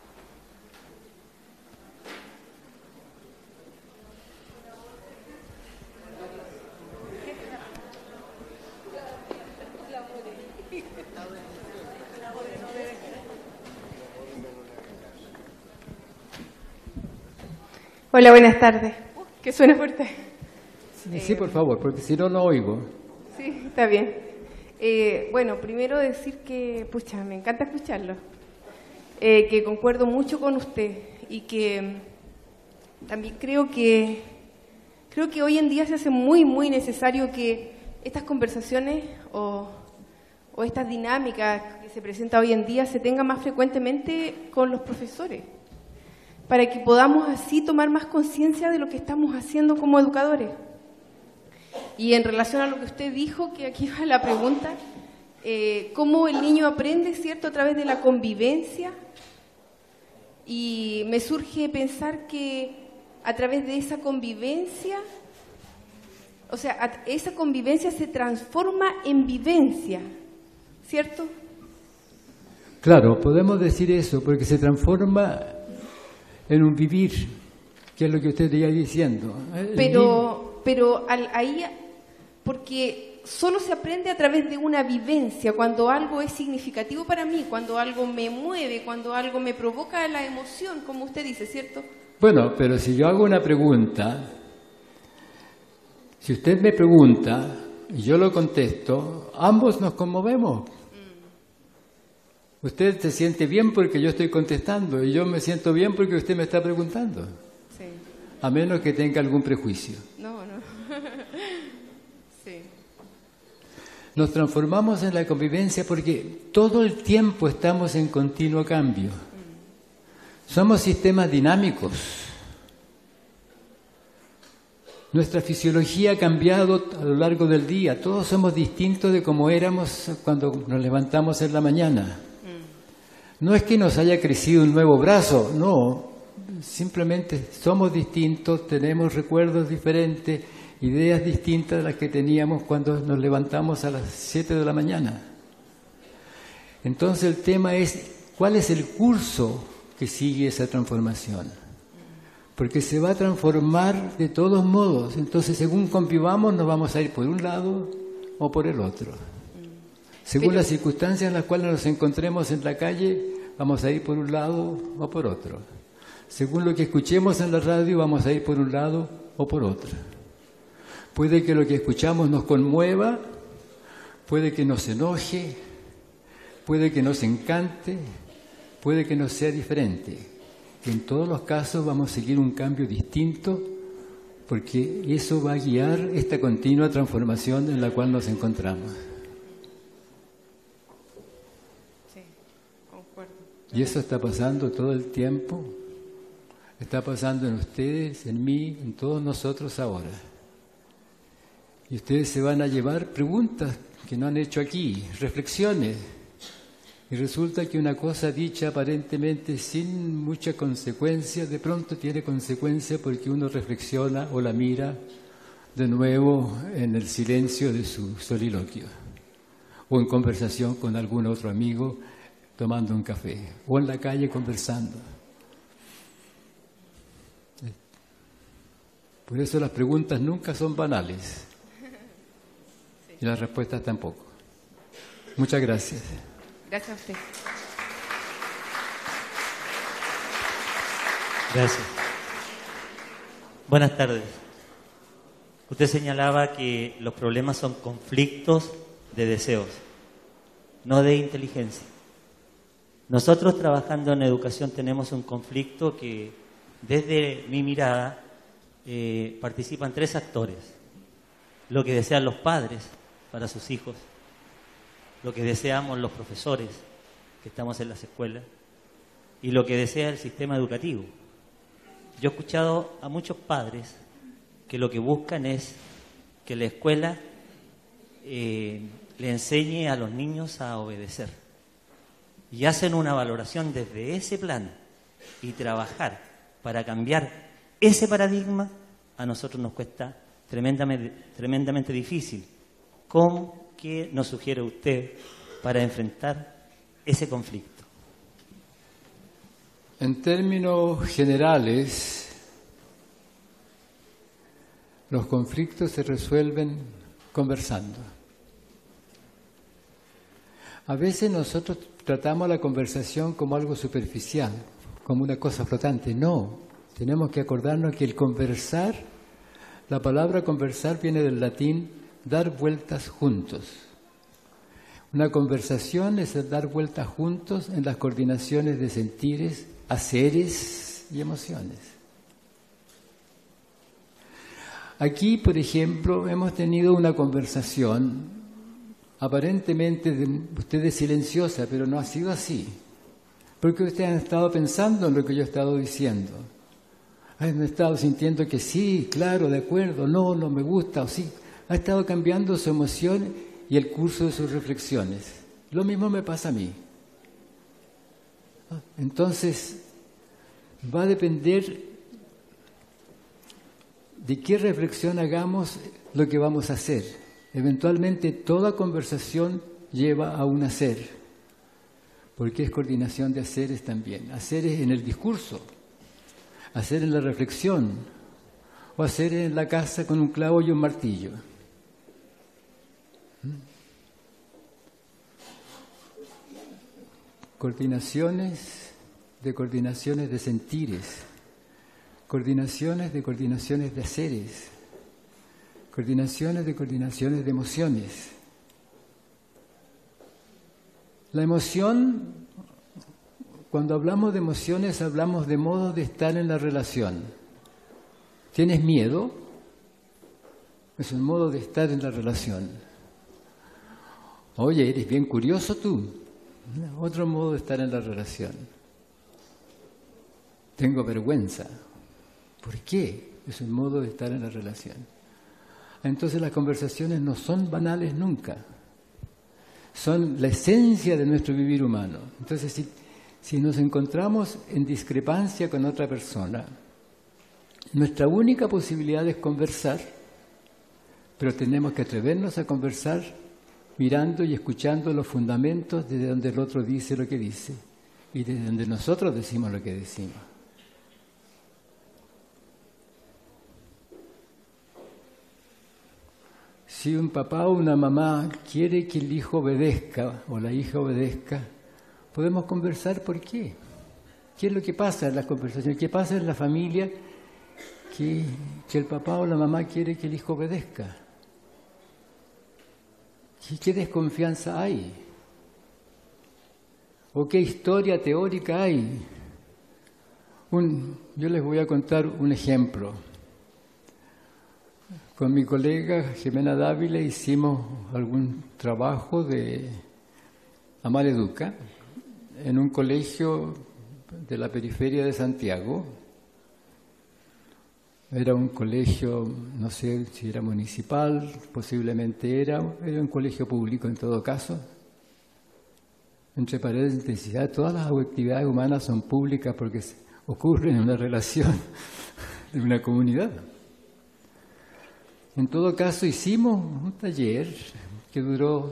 Speaker 3: Hola, buenas tardes. Que suena fuerte.
Speaker 2: Sí, por favor, porque si no, no oigo.
Speaker 3: Sí, está bien. Bueno, primero decir que, pucha, me encanta escucharlo. Que concuerdo mucho con usted y que también creo que hoy en día se hace muy, muy necesario que estas conversaciones o estas dinámicas que se presentan hoy en día se tengan más frecuentemente con los profesores, para que podamos así tomar más conciencia de lo que estamos haciendo como educadores. Y en relación a lo que usted dijo, que aquí va la pregunta, cómo el niño aprende, ¿cierto?, a través de la convivencia, y me surge pensar que a través de esa convivencia, o sea, esa convivencia se transforma en vivencia, ¿cierto?
Speaker 2: Claro, podemos decir eso, porque se transforma en un vivir, que es lo que usted está diciendo.
Speaker 3: Pero ahí, porque solo se aprende a través de una vivencia, cuando algo es significativo para mí, cuando algo me mueve, cuando algo me provoca la emoción, como usted dice, ¿cierto?
Speaker 2: Bueno, pero si yo hago una pregunta, si usted me pregunta y yo lo contesto, ambos nos conmovemos. Usted se siente bien porque yo estoy contestando y yo me siento bien porque usted me está preguntando.
Speaker 3: Sí.
Speaker 2: A menos que tenga algún prejuicio.
Speaker 3: No. Sí.
Speaker 2: Nos transformamos en la convivencia porque todo el tiempo estamos en continuo cambio. Somos sistemas dinámicos. Nuestra fisiología ha cambiado a lo largo del día. Todos somos distintos de como éramos cuando nos levantamos en la mañana. No es que nos haya crecido un nuevo brazo, no. Simplemente somos distintos, tenemos recuerdos diferentes, ideas distintas de las que teníamos cuando nos levantamos a las 7 de la mañana. Entonces el tema es, ¿cuál es el curso que sigue esa transformación? Porque se va a transformar de todos modos. Entonces, según convivamos, nos vamos a ir por un lado o por el otro. Según las circunstancias en las cuales nos encontremos en la calle, vamos a ir por un lado o por otro. Según lo que escuchemos en la radio, vamos a ir por un lado o por otro. Puede que lo que escuchamos nos conmueva, puede que nos enoje, puede que nos encante, puede que nos sea diferente. En todos los casos vamos a seguir un cambio distinto, porque eso va a guiar esta continua transformación en la cual nos encontramos. Y eso está pasando todo el tiempo, está pasando en ustedes, en mí, en todos nosotros ahora. Y ustedes se van a llevar preguntas que no han hecho aquí, reflexiones. Y resulta que una cosa dicha aparentemente sin mucha consecuencia, de pronto tiene consecuencia porque uno reflexiona o la mira de nuevo en el silencio de su soliloquio, o en conversación con algún otro amigo, tomando un café, o en la calle conversando. Por eso las preguntas nunca son banales, y las respuestas tampoco. Muchas gracias.
Speaker 3: Gracias a usted.
Speaker 4: Gracias. Buenas tardes. Usted señalaba que los problemas son conflictos de deseos, no de inteligencia. Nosotros trabajando en educación tenemos un conflicto que, desde mi mirada, participan tres actores. Lo que desean los padres para sus hijos, lo que deseamos los profesores que estamos en las escuelas y lo que desea el sistema educativo. Yo he escuchado a muchos padres que lo que buscan es que la escuela le enseñe a los niños a obedecer. Y hacen una valoración desde ese plano. y trabajar para cambiar ese paradigma, a nosotros nos cuesta tremendamente difícil. ¿Qué nos sugiere usted para enfrentar ese conflicto?
Speaker 2: En términos generales, los conflictos se resuelven conversando. A veces nosotros tratamos la conversación como algo superficial, como una cosa flotante. No, tenemos que acordarnos que el conversar, la palabra conversar viene del latín dar vueltas juntos. Una conversación es el dar vueltas juntos en las coordinaciones de sentires, haceres y emociones. Aquí, por ejemplo, hemos tenido una conversación aparentemente de ustedes silenciosa, pero no ha sido así. Porque ustedes han estado pensando en lo que yo he estado diciendo. Han estado sintiendo que sí, claro, de acuerdo, no, no me gusta, o sí. Ha estado cambiando su emoción y el curso de sus reflexiones. Lo mismo me pasa a mí. Entonces, va a depender de qué reflexión hagamos lo que vamos a hacer. Eventualmente toda conversación lleva a un hacer, porque es coordinación de haceres también. Haceres en el discurso, hacer en la reflexión, o hacer en la casa con un clavo y un martillo. Coordinaciones de sentires, coordinaciones de haceres, coordinaciones de emociones. La emoción, cuando hablamos de emociones, hablamos de modos de estar en la relación. ¿Tienes miedo? Es un modo de estar en la relación. Oye, eres bien curioso tú. Otro modo de estar en la relación. Tengo vergüenza. ¿Por qué? Es un modo de estar en la relación. Entonces las conversaciones no son banales nunca. Son la esencia de nuestro vivir humano. Entonces, si nos encontramos en discrepancia con otra persona, nuestra única posibilidad es conversar, pero tenemos que atrevernos a conversar mirando y escuchando los fundamentos desde donde el otro dice lo que dice y desde donde nosotros decimos lo que decimos. Si un papá o una mamá quiere que el hijo obedezca o la hija obedezca, podemos conversar por qué. ¿Qué es lo que pasa en las conversaciones? ¿Qué pasa en la familia que el papá o la mamá quiere que el hijo obedezca? ¿Qué desconfianza hay? ¿O qué historia teórica hay? Yo les voy a contar un ejemplo. Con mi colega Jimena Dávila hicimos algún trabajo de Amaleduca en un colegio de la periferia de Santiago. Era un colegio, no sé si era municipal, posiblemente era un colegio público en todo caso. Entre paréntesis, todas las actividades humanas son públicas porque ocurren en una relación de una comunidad. En todo caso, hicimos un taller que duró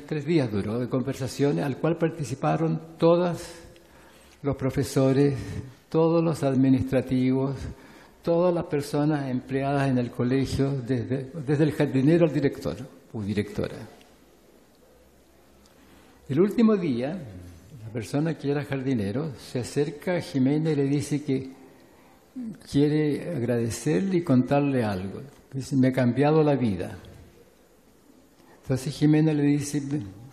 Speaker 2: 3 días duró, de conversaciones, al cual participaron todos los profesores, todos los administrativos, todas las personas empleadas en el colegio, desde el jardinero al director o directora. El último día, la persona que era jardinero se acerca a Jimena y le dice que quiere agradecerle y contarle algo. Dice, me ha cambiado la vida. Entonces Jimena le dice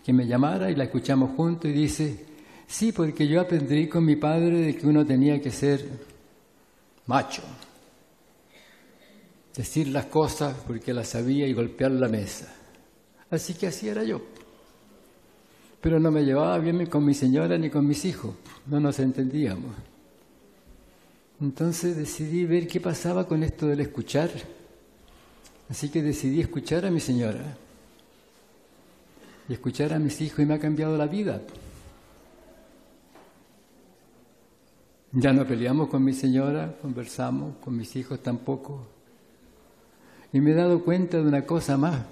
Speaker 2: que me llamara y la escuchamos juntos y dice, sí, porque yo aprendí con mi padre de que uno tenía que ser macho. Decir las cosas porque las sabía y golpear la mesa. Así que así era yo. Pero no me llevaba bien con mi señora ni con mis hijos. No nos entendíamos. Entonces decidí ver qué pasaba con esto del escuchar. Así que decidí escuchar a mi señora y escuchar a mis hijos y me ha cambiado la vida. Ya no peleamos con mi señora, conversamos, con mis hijos tampoco. Y me he dado cuenta de una cosa más.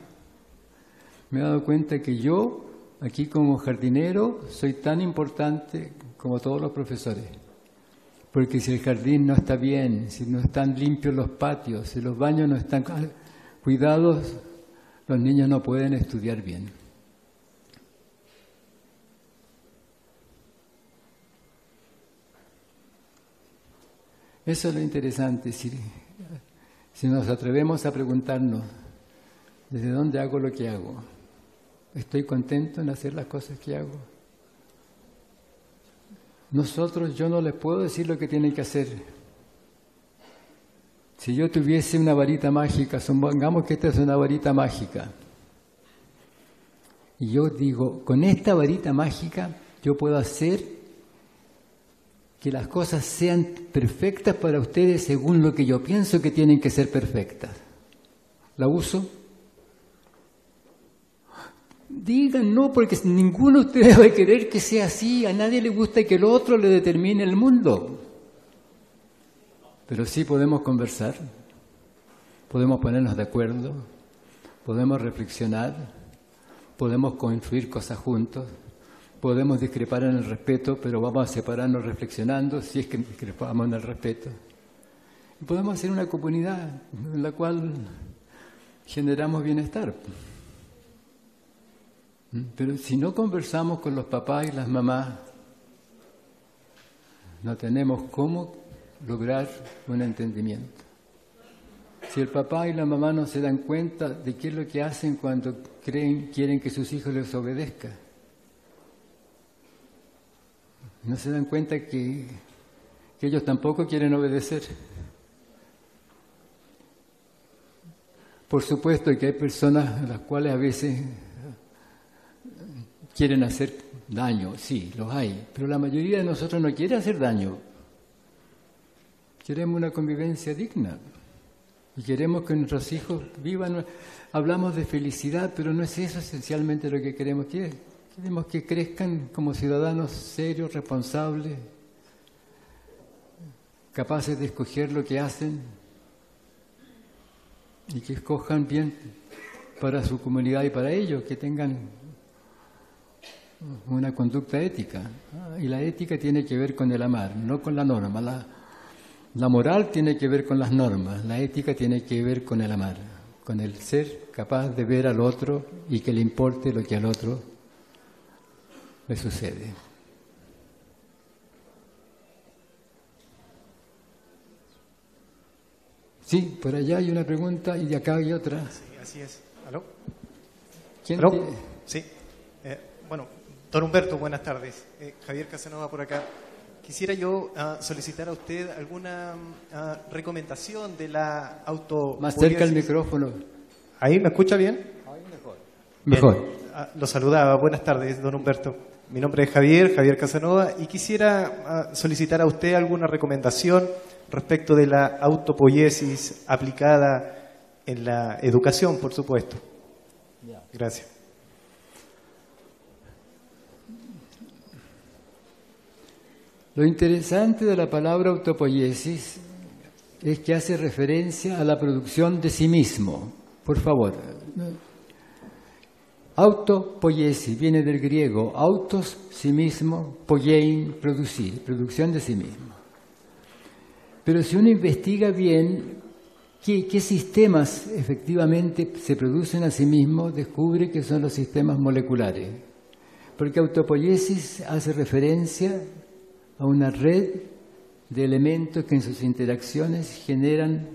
Speaker 2: Me he dado cuenta que yo, aquí como jardinero, soy tan importante como todos los profesores. Porque si el jardín no está bien, si no están limpios los patios, si los baños no están cuidados, los niños no pueden estudiar bien. Eso es lo interesante, si nos atrevemos a preguntarnos, ¿desde dónde hago lo que hago? ¿Estoy contento en hacer las cosas que hago? Yo no les puedo decir lo que tienen que hacer. Si yo tuviese una varita mágica, supongamos que esta es una varita mágica, y yo digo, con esta varita mágica yo puedo hacer que las cosas sean perfectas para ustedes según lo que yo pienso que tienen que ser perfectas. ¿La uso? Digan no, porque ninguno de ustedes va a querer que sea así. A nadie le gusta que el otro le determine el mundo. Pero sí podemos conversar, podemos ponernos de acuerdo, podemos reflexionar, podemos construir cosas juntos. Podemos discrepar en el respeto, pero vamos a separarnos reflexionando, si es que discrepamos en el respeto. Y podemos hacer una comunidad en la cual generamos bienestar. Pero si no conversamos con los papás y las mamás, no tenemos cómo lograr un entendimiento. Si el papá y la mamá no se dan cuenta de qué es lo que hacen cuando quieren que sus hijos les obedezcan, no se dan cuenta que ellos tampoco quieren obedecer. Por supuesto que hay personas a las cuales a veces quieren hacer daño, sí, los hay, pero la mayoría de nosotros no quiere hacer daño. Queremos una convivencia digna y queremos que nuestros hijos vivan. Hablamos de felicidad, pero no es eso esencialmente lo que queremos. Queremos que crezcan como ciudadanos serios, responsables, capaces de escoger lo que hacen y que escojan bien para su comunidad y para ellos, que tengan una conducta ética. Y la ética tiene que ver con el amar, no con la norma. La moral tiene que ver con las normas, la ética tiene que ver con el amar, con el ser capaz de ver al otro y que le importe lo que al otro le sucede. Sí, por allá hay una pregunta y de acá hay otra.
Speaker 5: Sí, así es. ¿Aló?
Speaker 2: ¿Quién
Speaker 5: ¿Aló?
Speaker 2: te...
Speaker 5: Sí. Bueno, don Humberto, buenas tardes. Javier Casanova por acá. Quisiera yo solicitar a usted alguna recomendación de la autopoiesis.
Speaker 2: Más cerca el micrófono.
Speaker 5: ¿Ahí me escucha bien?
Speaker 2: Ahí mejor.
Speaker 5: Bien.
Speaker 2: Mejor.
Speaker 5: Lo saludaba. Buenas tardes, don Humberto. Mi nombre es Javier Casanova, y quisiera solicitar a usted alguna recomendación respecto de la autopoiesis aplicada en la educación, por supuesto. Gracias.
Speaker 2: Lo interesante de la palabra autopoiesis es que hace referencia a la producción de sí mismo. Por favor. Autopoiesis viene del griego autos, sí mismo, poiein, producir, producción de sí mismo. Pero si uno investiga bien qué sistemas efectivamente se producen a sí mismos, descubre que son los sistemas moleculares. Porque autopoiesis hace referencia a una red de elementos que en sus interacciones generan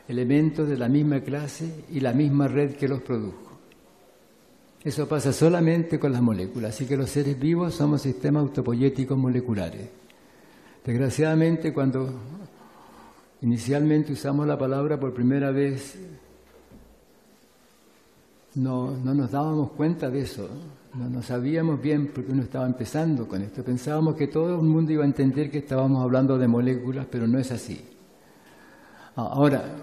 Speaker 2: elementos de la misma clase y la misma red que los produjo. Eso pasa solamente con las moléculas, así que los seres vivos somos sistemas autopoiéticos moleculares. Desgraciadamente, cuando inicialmente usamos la palabra por primera vez, no nos dábamos cuenta de eso, no sabíamos bien porque uno estaba empezando con esto. Pensábamos que todo el mundo iba a entender que estábamos hablando de moléculas, pero no es así. Ahora,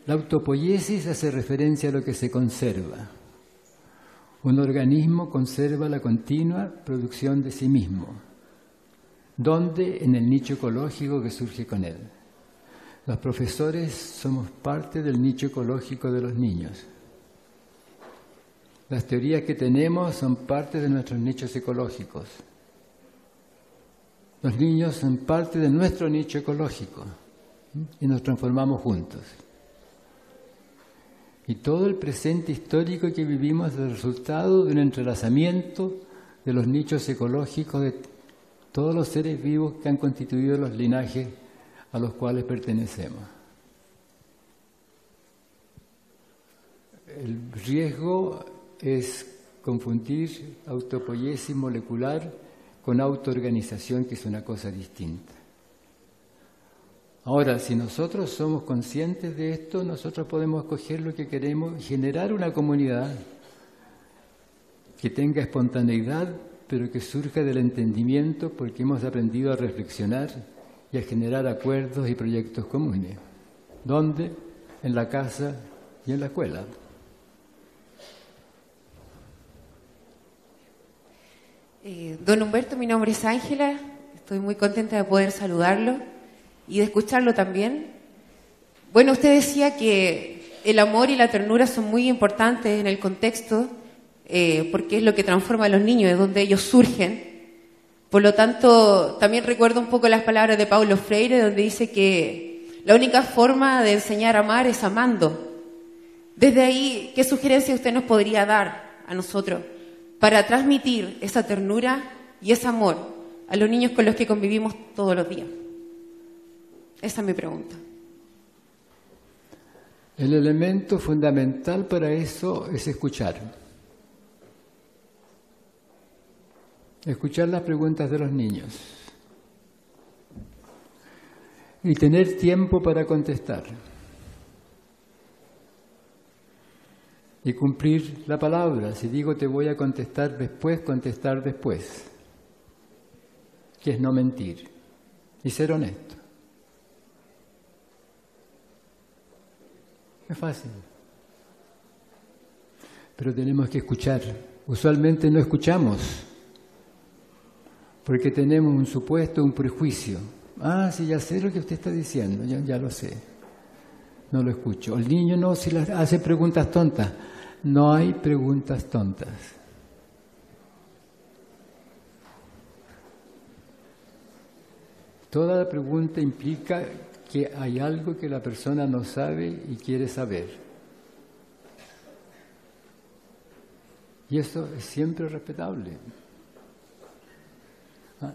Speaker 2: la autopoiesis hace referencia a lo que se conserva. Un organismo conserva la continua producción de sí mismo. ¿Dónde? En el nicho ecológico que surge con él. Los profesores somos parte del nicho ecológico de los niños. Las teorías que tenemos son parte de nuestros nichos ecológicos. Los niños son parte de nuestro nicho ecológico y nos transformamos juntos. Y todo el presente histórico que vivimos es el resultado de un entrelazamiento de los nichos ecológicos de todos los seres vivos que han constituido los linajes a los cuales pertenecemos. El riesgo es confundir autopoiesis molecular con autoorganización, que es una cosa distinta. Ahora, si nosotros somos conscientes de esto, nosotros podemos escoger lo que queremos y generar una comunidad que tenga espontaneidad, pero que surja del entendimiento, porque hemos aprendido a reflexionar y a generar acuerdos y proyectos comunes. ¿Dónde? En la casa y en la escuela.
Speaker 6: Don Humberto, mi nombre es Ángela, estoy muy contenta de poder saludarlo y de escucharlo también. Bueno, usted decía que el amor y la ternura son muy importantes en el contexto, porque es lo que transforma a los niños, es donde ellos surgen. Por lo tanto, también recuerdo un poco las palabras de Paulo Freire, donde dice que la única forma de enseñar a amar es amando. Desde ahí, ¿qué sugerencia usted nos podría dar a nosotros para transmitir esa ternura y ese amor a los niños con los que convivimos todos los días? Esa es mi pregunta.
Speaker 2: El elemento fundamental para eso es escuchar. Escuchar las preguntas de los niños. Y tener tiempo para contestar. Y cumplir la palabra. Si digo te voy a contestar después, contestar después. Que es no mentir. Y ser honesto. Es fácil. Pero tenemos que escuchar. Usualmente no escuchamos. Porque tenemos un supuesto, un prejuicio. Ah, sí, ya sé lo que usted está diciendo. Ya lo sé. No lo escucho. El niño no, si hace preguntas tontas. No hay preguntas tontas. Toda pregunta implica que hay algo que la persona no sabe y quiere saber. Y eso es siempre respetable.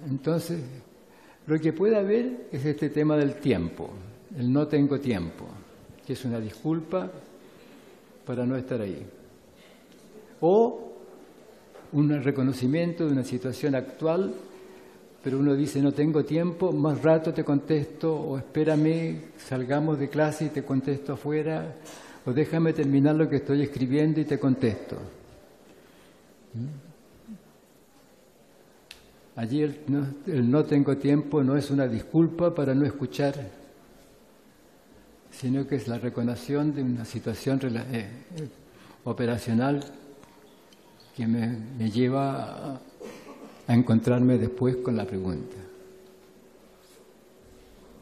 Speaker 2: Entonces, lo que puede haber es este tema del tiempo, el no tengo tiempo, que es una disculpa para no estar ahí. O un reconocimiento de una situación actual, pero uno dice no tengo tiempo, más rato te contesto, o espérame, salgamos de clase y te contesto afuera, o déjame terminar lo que estoy escribiendo y te contesto. Allí el no tengo tiempo no es una disculpa para no escuchar, sino que es la reconoción de una situación operacional que me lleva a encontrarme después con la pregunta.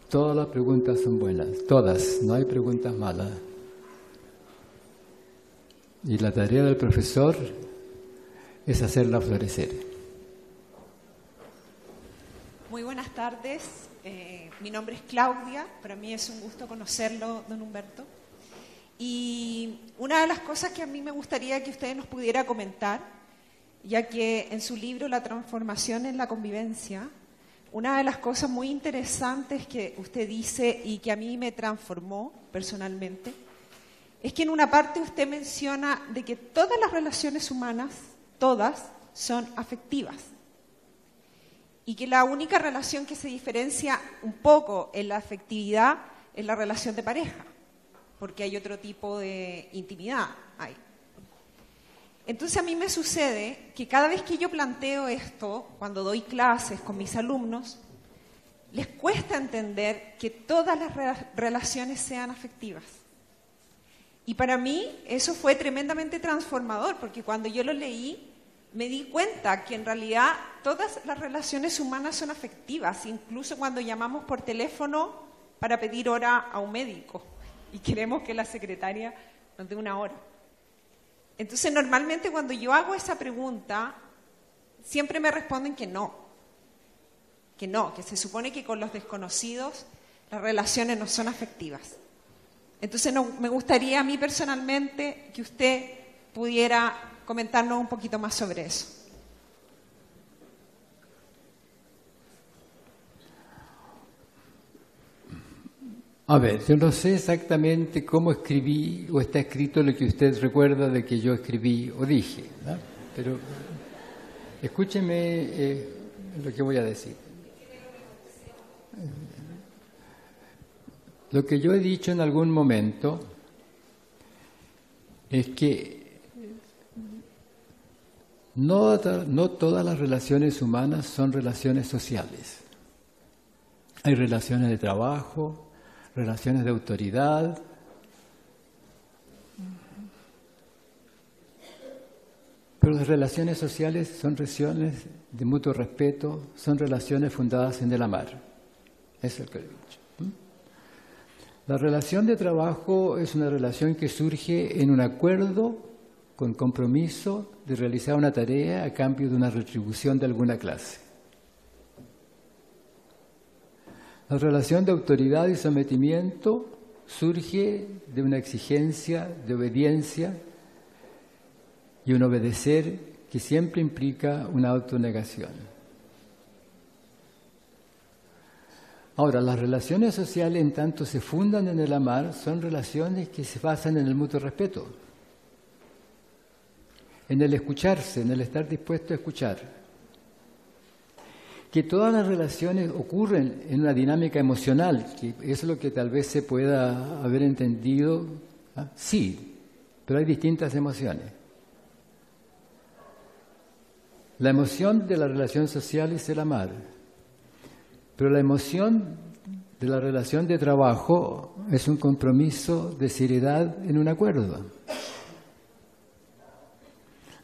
Speaker 2: Todas las preguntas son buenas, todas, no hay preguntas malas. Y la tarea del profesor es hacerla florecer.
Speaker 7: Muy buenas tardes, mi nombre es Claudia, para mí es un gusto conocerlo, don Humberto. Y una de las cosas que a mí me gustaría que usted nos pudiera comentar, ya que en su libro La transformación en la convivencia, una de las cosas muy interesantes que usted dice y que a mí me transformó personalmente, es que en una parte usted menciona de que todas las relaciones humanas, todas, son afectivas. Y que la única relación que se diferencia un poco en la afectividad es la relación de pareja, porque hay otro tipo de intimidad ahí. Entonces a mí me sucede que cada vez que yo planteo esto, cuando doy clases con mis alumnos, les cuesta entender que todas las relaciones sean afectivas. Y para mí eso fue tremendamente transformador, porque cuando yo lo leí, me di cuenta que en realidad todas las relaciones humanas son afectivas, incluso cuando llamamos por teléfono para pedir hora a un médico y queremos que la secretaria nos dé una hora. Entonces, normalmente cuando yo hago esa pregunta, siempre me responden que no, que se supone que con los desconocidos las relaciones no son afectivas. Entonces, me gustaría a mí personalmente que usted pudiera comentarnos un poquito más sobre eso.
Speaker 2: A ver, yo no sé exactamente cómo escribí o está escrito lo que usted recuerda de que yo escribí o dije, ¿no? Pero escúcheme lo que voy a decir. Lo que yo he dicho en algún momento es que no todas las relaciones humanas son relaciones sociales. Hay relaciones de trabajo, relaciones de autoridad, pero las relaciones sociales son relaciones de mutuo respeto, son relaciones fundadas en el amar. Eso es lo que he dicho. La relación de trabajo es una relación que surge en un acuerdo con compromiso de realizar una tarea a cambio de una retribución de alguna clase. La relación de autoridad y sometimiento surge de una exigencia de obediencia y un obedecer que siempre implica una autonegación. Ahora, las relaciones sociales, en tanto se fundan en el amar, son relaciones que se basan en el mutuo respeto, en el escucharse, en el estar dispuesto a escuchar. Que todas las relaciones ocurren en una dinámica emocional, que es lo que tal vez se pueda haber entendido, ¿ah? Sí, pero hay distintas emociones. La emoción de la relación social es el amar, pero la emoción de la relación de trabajo es un compromiso de seriedad en un acuerdo.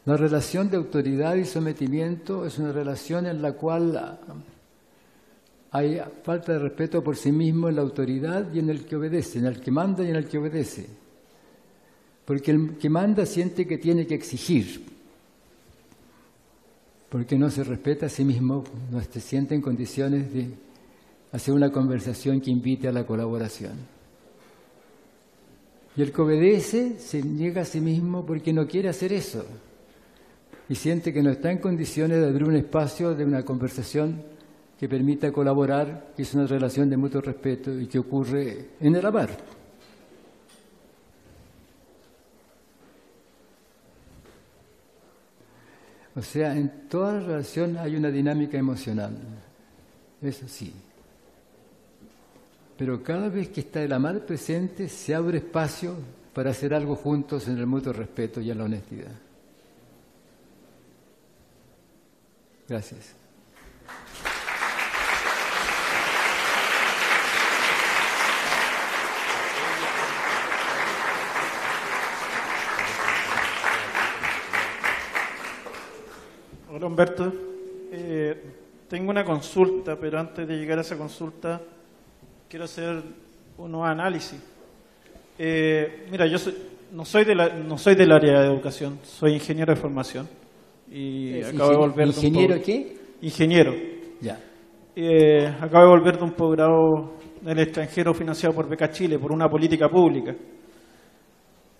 Speaker 2: La relación de autoridad y sometimiento es una relación en la cual hay falta de respeto por sí mismo en la autoridad y en el que obedece, en el que manda y en el que obedece. Porque el que manda siente que tiene que exigir, porque no se respeta a sí mismo, no se siente en condiciones de hacer una conversación que invite a la colaboración. Y el que obedece se niega a sí mismo porque no quiere hacer eso. Y siente que no está en condiciones de abrir un espacio de una conversación que permita colaborar, que es una relación de mutuo respeto y que ocurre en el amar. O sea, en toda relación hay una dinámica emocional, eso sí. Pero cada vez que está el amar presente, se abre espacio para hacer algo juntos en el mutuo respeto y en la honestidad. Gracias.
Speaker 8: Hola Humberto, tengo una consulta, pero antes de llegar a esa consulta quiero hacer unos análisis. Mira, yo no soy del área de educación, soy ingeniero de formación y acabo de volver de un
Speaker 2: ¿Ingeniero qué?
Speaker 8: Ingeniero.
Speaker 2: Ya.
Speaker 8: Acabo de volver de un posgrado en el extranjero financiado por Beca Chile, por una política pública.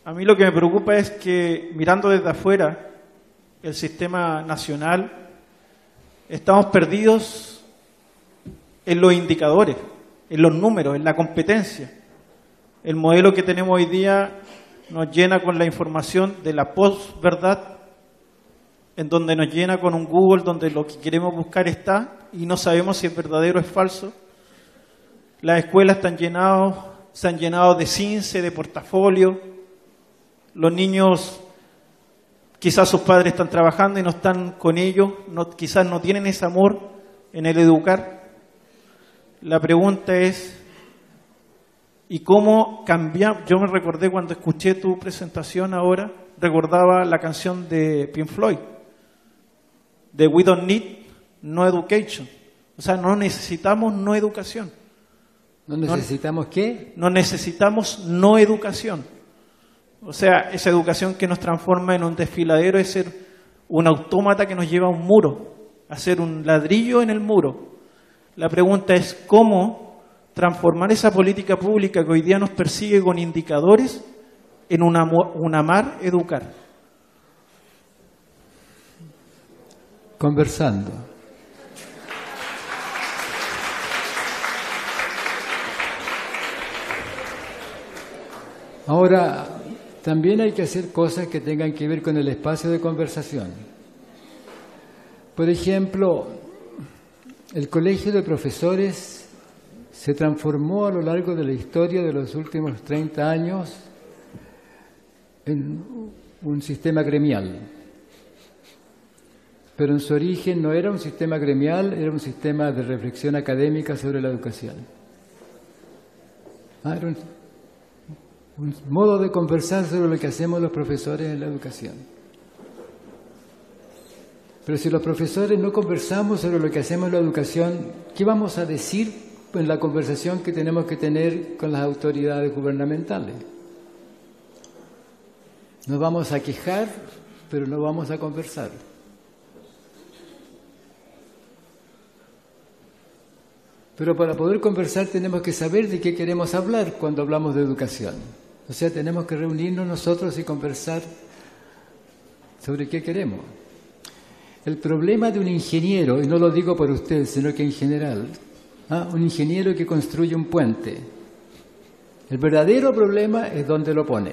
Speaker 8: A mí lo que me preocupa es que, mirando desde afuera el sistema nacional, estamos perdidos en los indicadores, en los números, en la competencia. El modelo que tenemos hoy día nos llena con la información de la posverdad, en donde nos llena con un Google donde lo que queremos buscar está y no sabemos si es verdadero o es falso. Las escuelas se han llenado de CINCE, de portafolio. Los niños, quizás sus padres están trabajando y no están con ellos, quizás no tienen ese amor en el educar. La pregunta es, ¿y cómo cambiamos? Yo me recordé cuando escuché tu presentación ahora, recordaba la canción de Pink Floyd, de we don't need no education. O sea, no necesitamos no educación.
Speaker 2: ¿No necesitamos qué?
Speaker 8: No necesitamos no educación. O sea, esa educación que nos transforma en un desfiladero es ser un autómata que nos lleva a un muro, a hacer un ladrillo en el muro. La pregunta es cómo transformar esa política pública que hoy día nos persigue con indicadores en un amar, educar.
Speaker 2: Conversando. Ahora, también hay que hacer cosas que tengan que ver con el espacio de conversación. Por ejemplo, el colegio de profesores se transformó a lo largo de la historia de los últimos 30 años en un sistema gremial. Pero en su origen no era un sistema gremial, era un sistema de reflexión académica sobre la educación. Era un modo de conversar sobre lo que hacemos los profesores en la educación. Pero si los profesores no conversamos sobre lo que hacemos en la educación, ¿qué vamos a decir en la conversación que tenemos que tener con las autoridades gubernamentales? Nos vamos a quejar, pero no vamos a conversar. Pero para poder conversar tenemos que saber de qué queremos hablar cuando hablamos de educación. O sea, tenemos que reunirnos nosotros y conversar sobre qué queremos. El problema de un ingeniero, y no lo digo por usted, sino que en general, un ingeniero que construye un puente, el verdadero problema es dónde lo pone.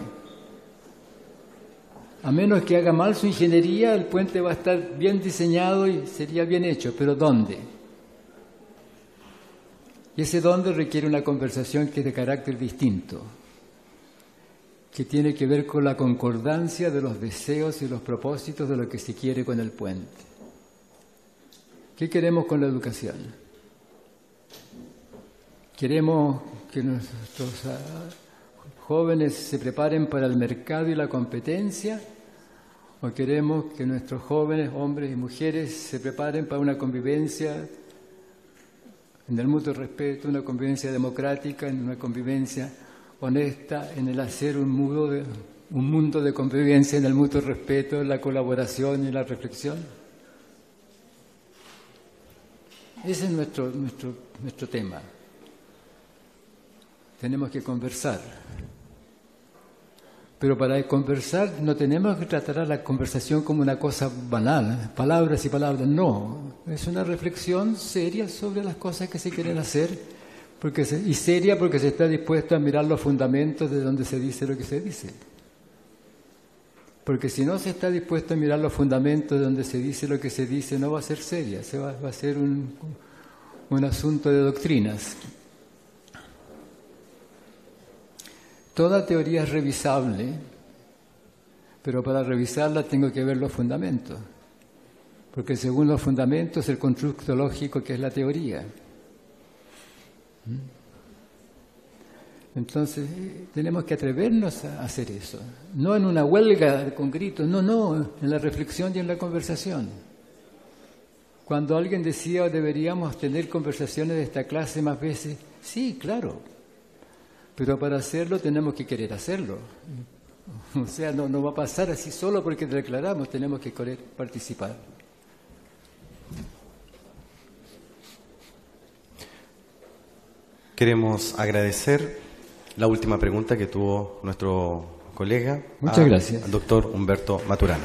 Speaker 2: A menos que haga mal su ingeniería, el puente va a estar bien diseñado y sería bien hecho, pero ¿dónde? Y ese dónde requiere una conversación que es de carácter distinto, que tiene que ver con la concordancia de los deseos y los propósitos de lo que se quiere con el puente. ¿Qué queremos con la educación? ¿Queremos que nuestros jóvenes se preparen para el mercado y la competencia? ¿O queremos que nuestros jóvenes, hombres y mujeres, se preparen para una convivencia en el mutuo respeto, una convivencia democrática, en una convivencia honesta, en el hacer un mundo de convivencia en el mutuo respeto, la colaboración y la reflexión? Ese es nuestro tema. Tenemos que conversar. Pero para conversar no tenemos que tratar a la conversación como una cosa banal, palabras y palabras. No, es una reflexión seria sobre las cosas que se quieren hacer, y seria porque se está dispuesto a mirar los fundamentos de donde se dice lo que se dice. Porque si no se está dispuesto a mirar los fundamentos de donde se dice lo que se dice, no va a ser seria, va a ser un asunto de doctrinas. Toda teoría es revisable, pero para revisarla tengo que ver los fundamentos, porque según los fundamentos el constructo lógico que es la teoría. Entonces tenemos que atrevernos a hacer eso, no en una huelga con gritos, no, en la reflexión y en la conversación. Cuando alguien decía deberíamos tener conversaciones de esta clase más veces, sí, claro. Pero para hacerlo tenemos que querer hacerlo. O sea, no va a pasar así solo porque declaramos, tenemos que querer participar.
Speaker 9: Queremos agradecer la última pregunta que tuvo nuestro colega,
Speaker 2: Muchas gracias.
Speaker 9: Al doctor Humberto Maturana.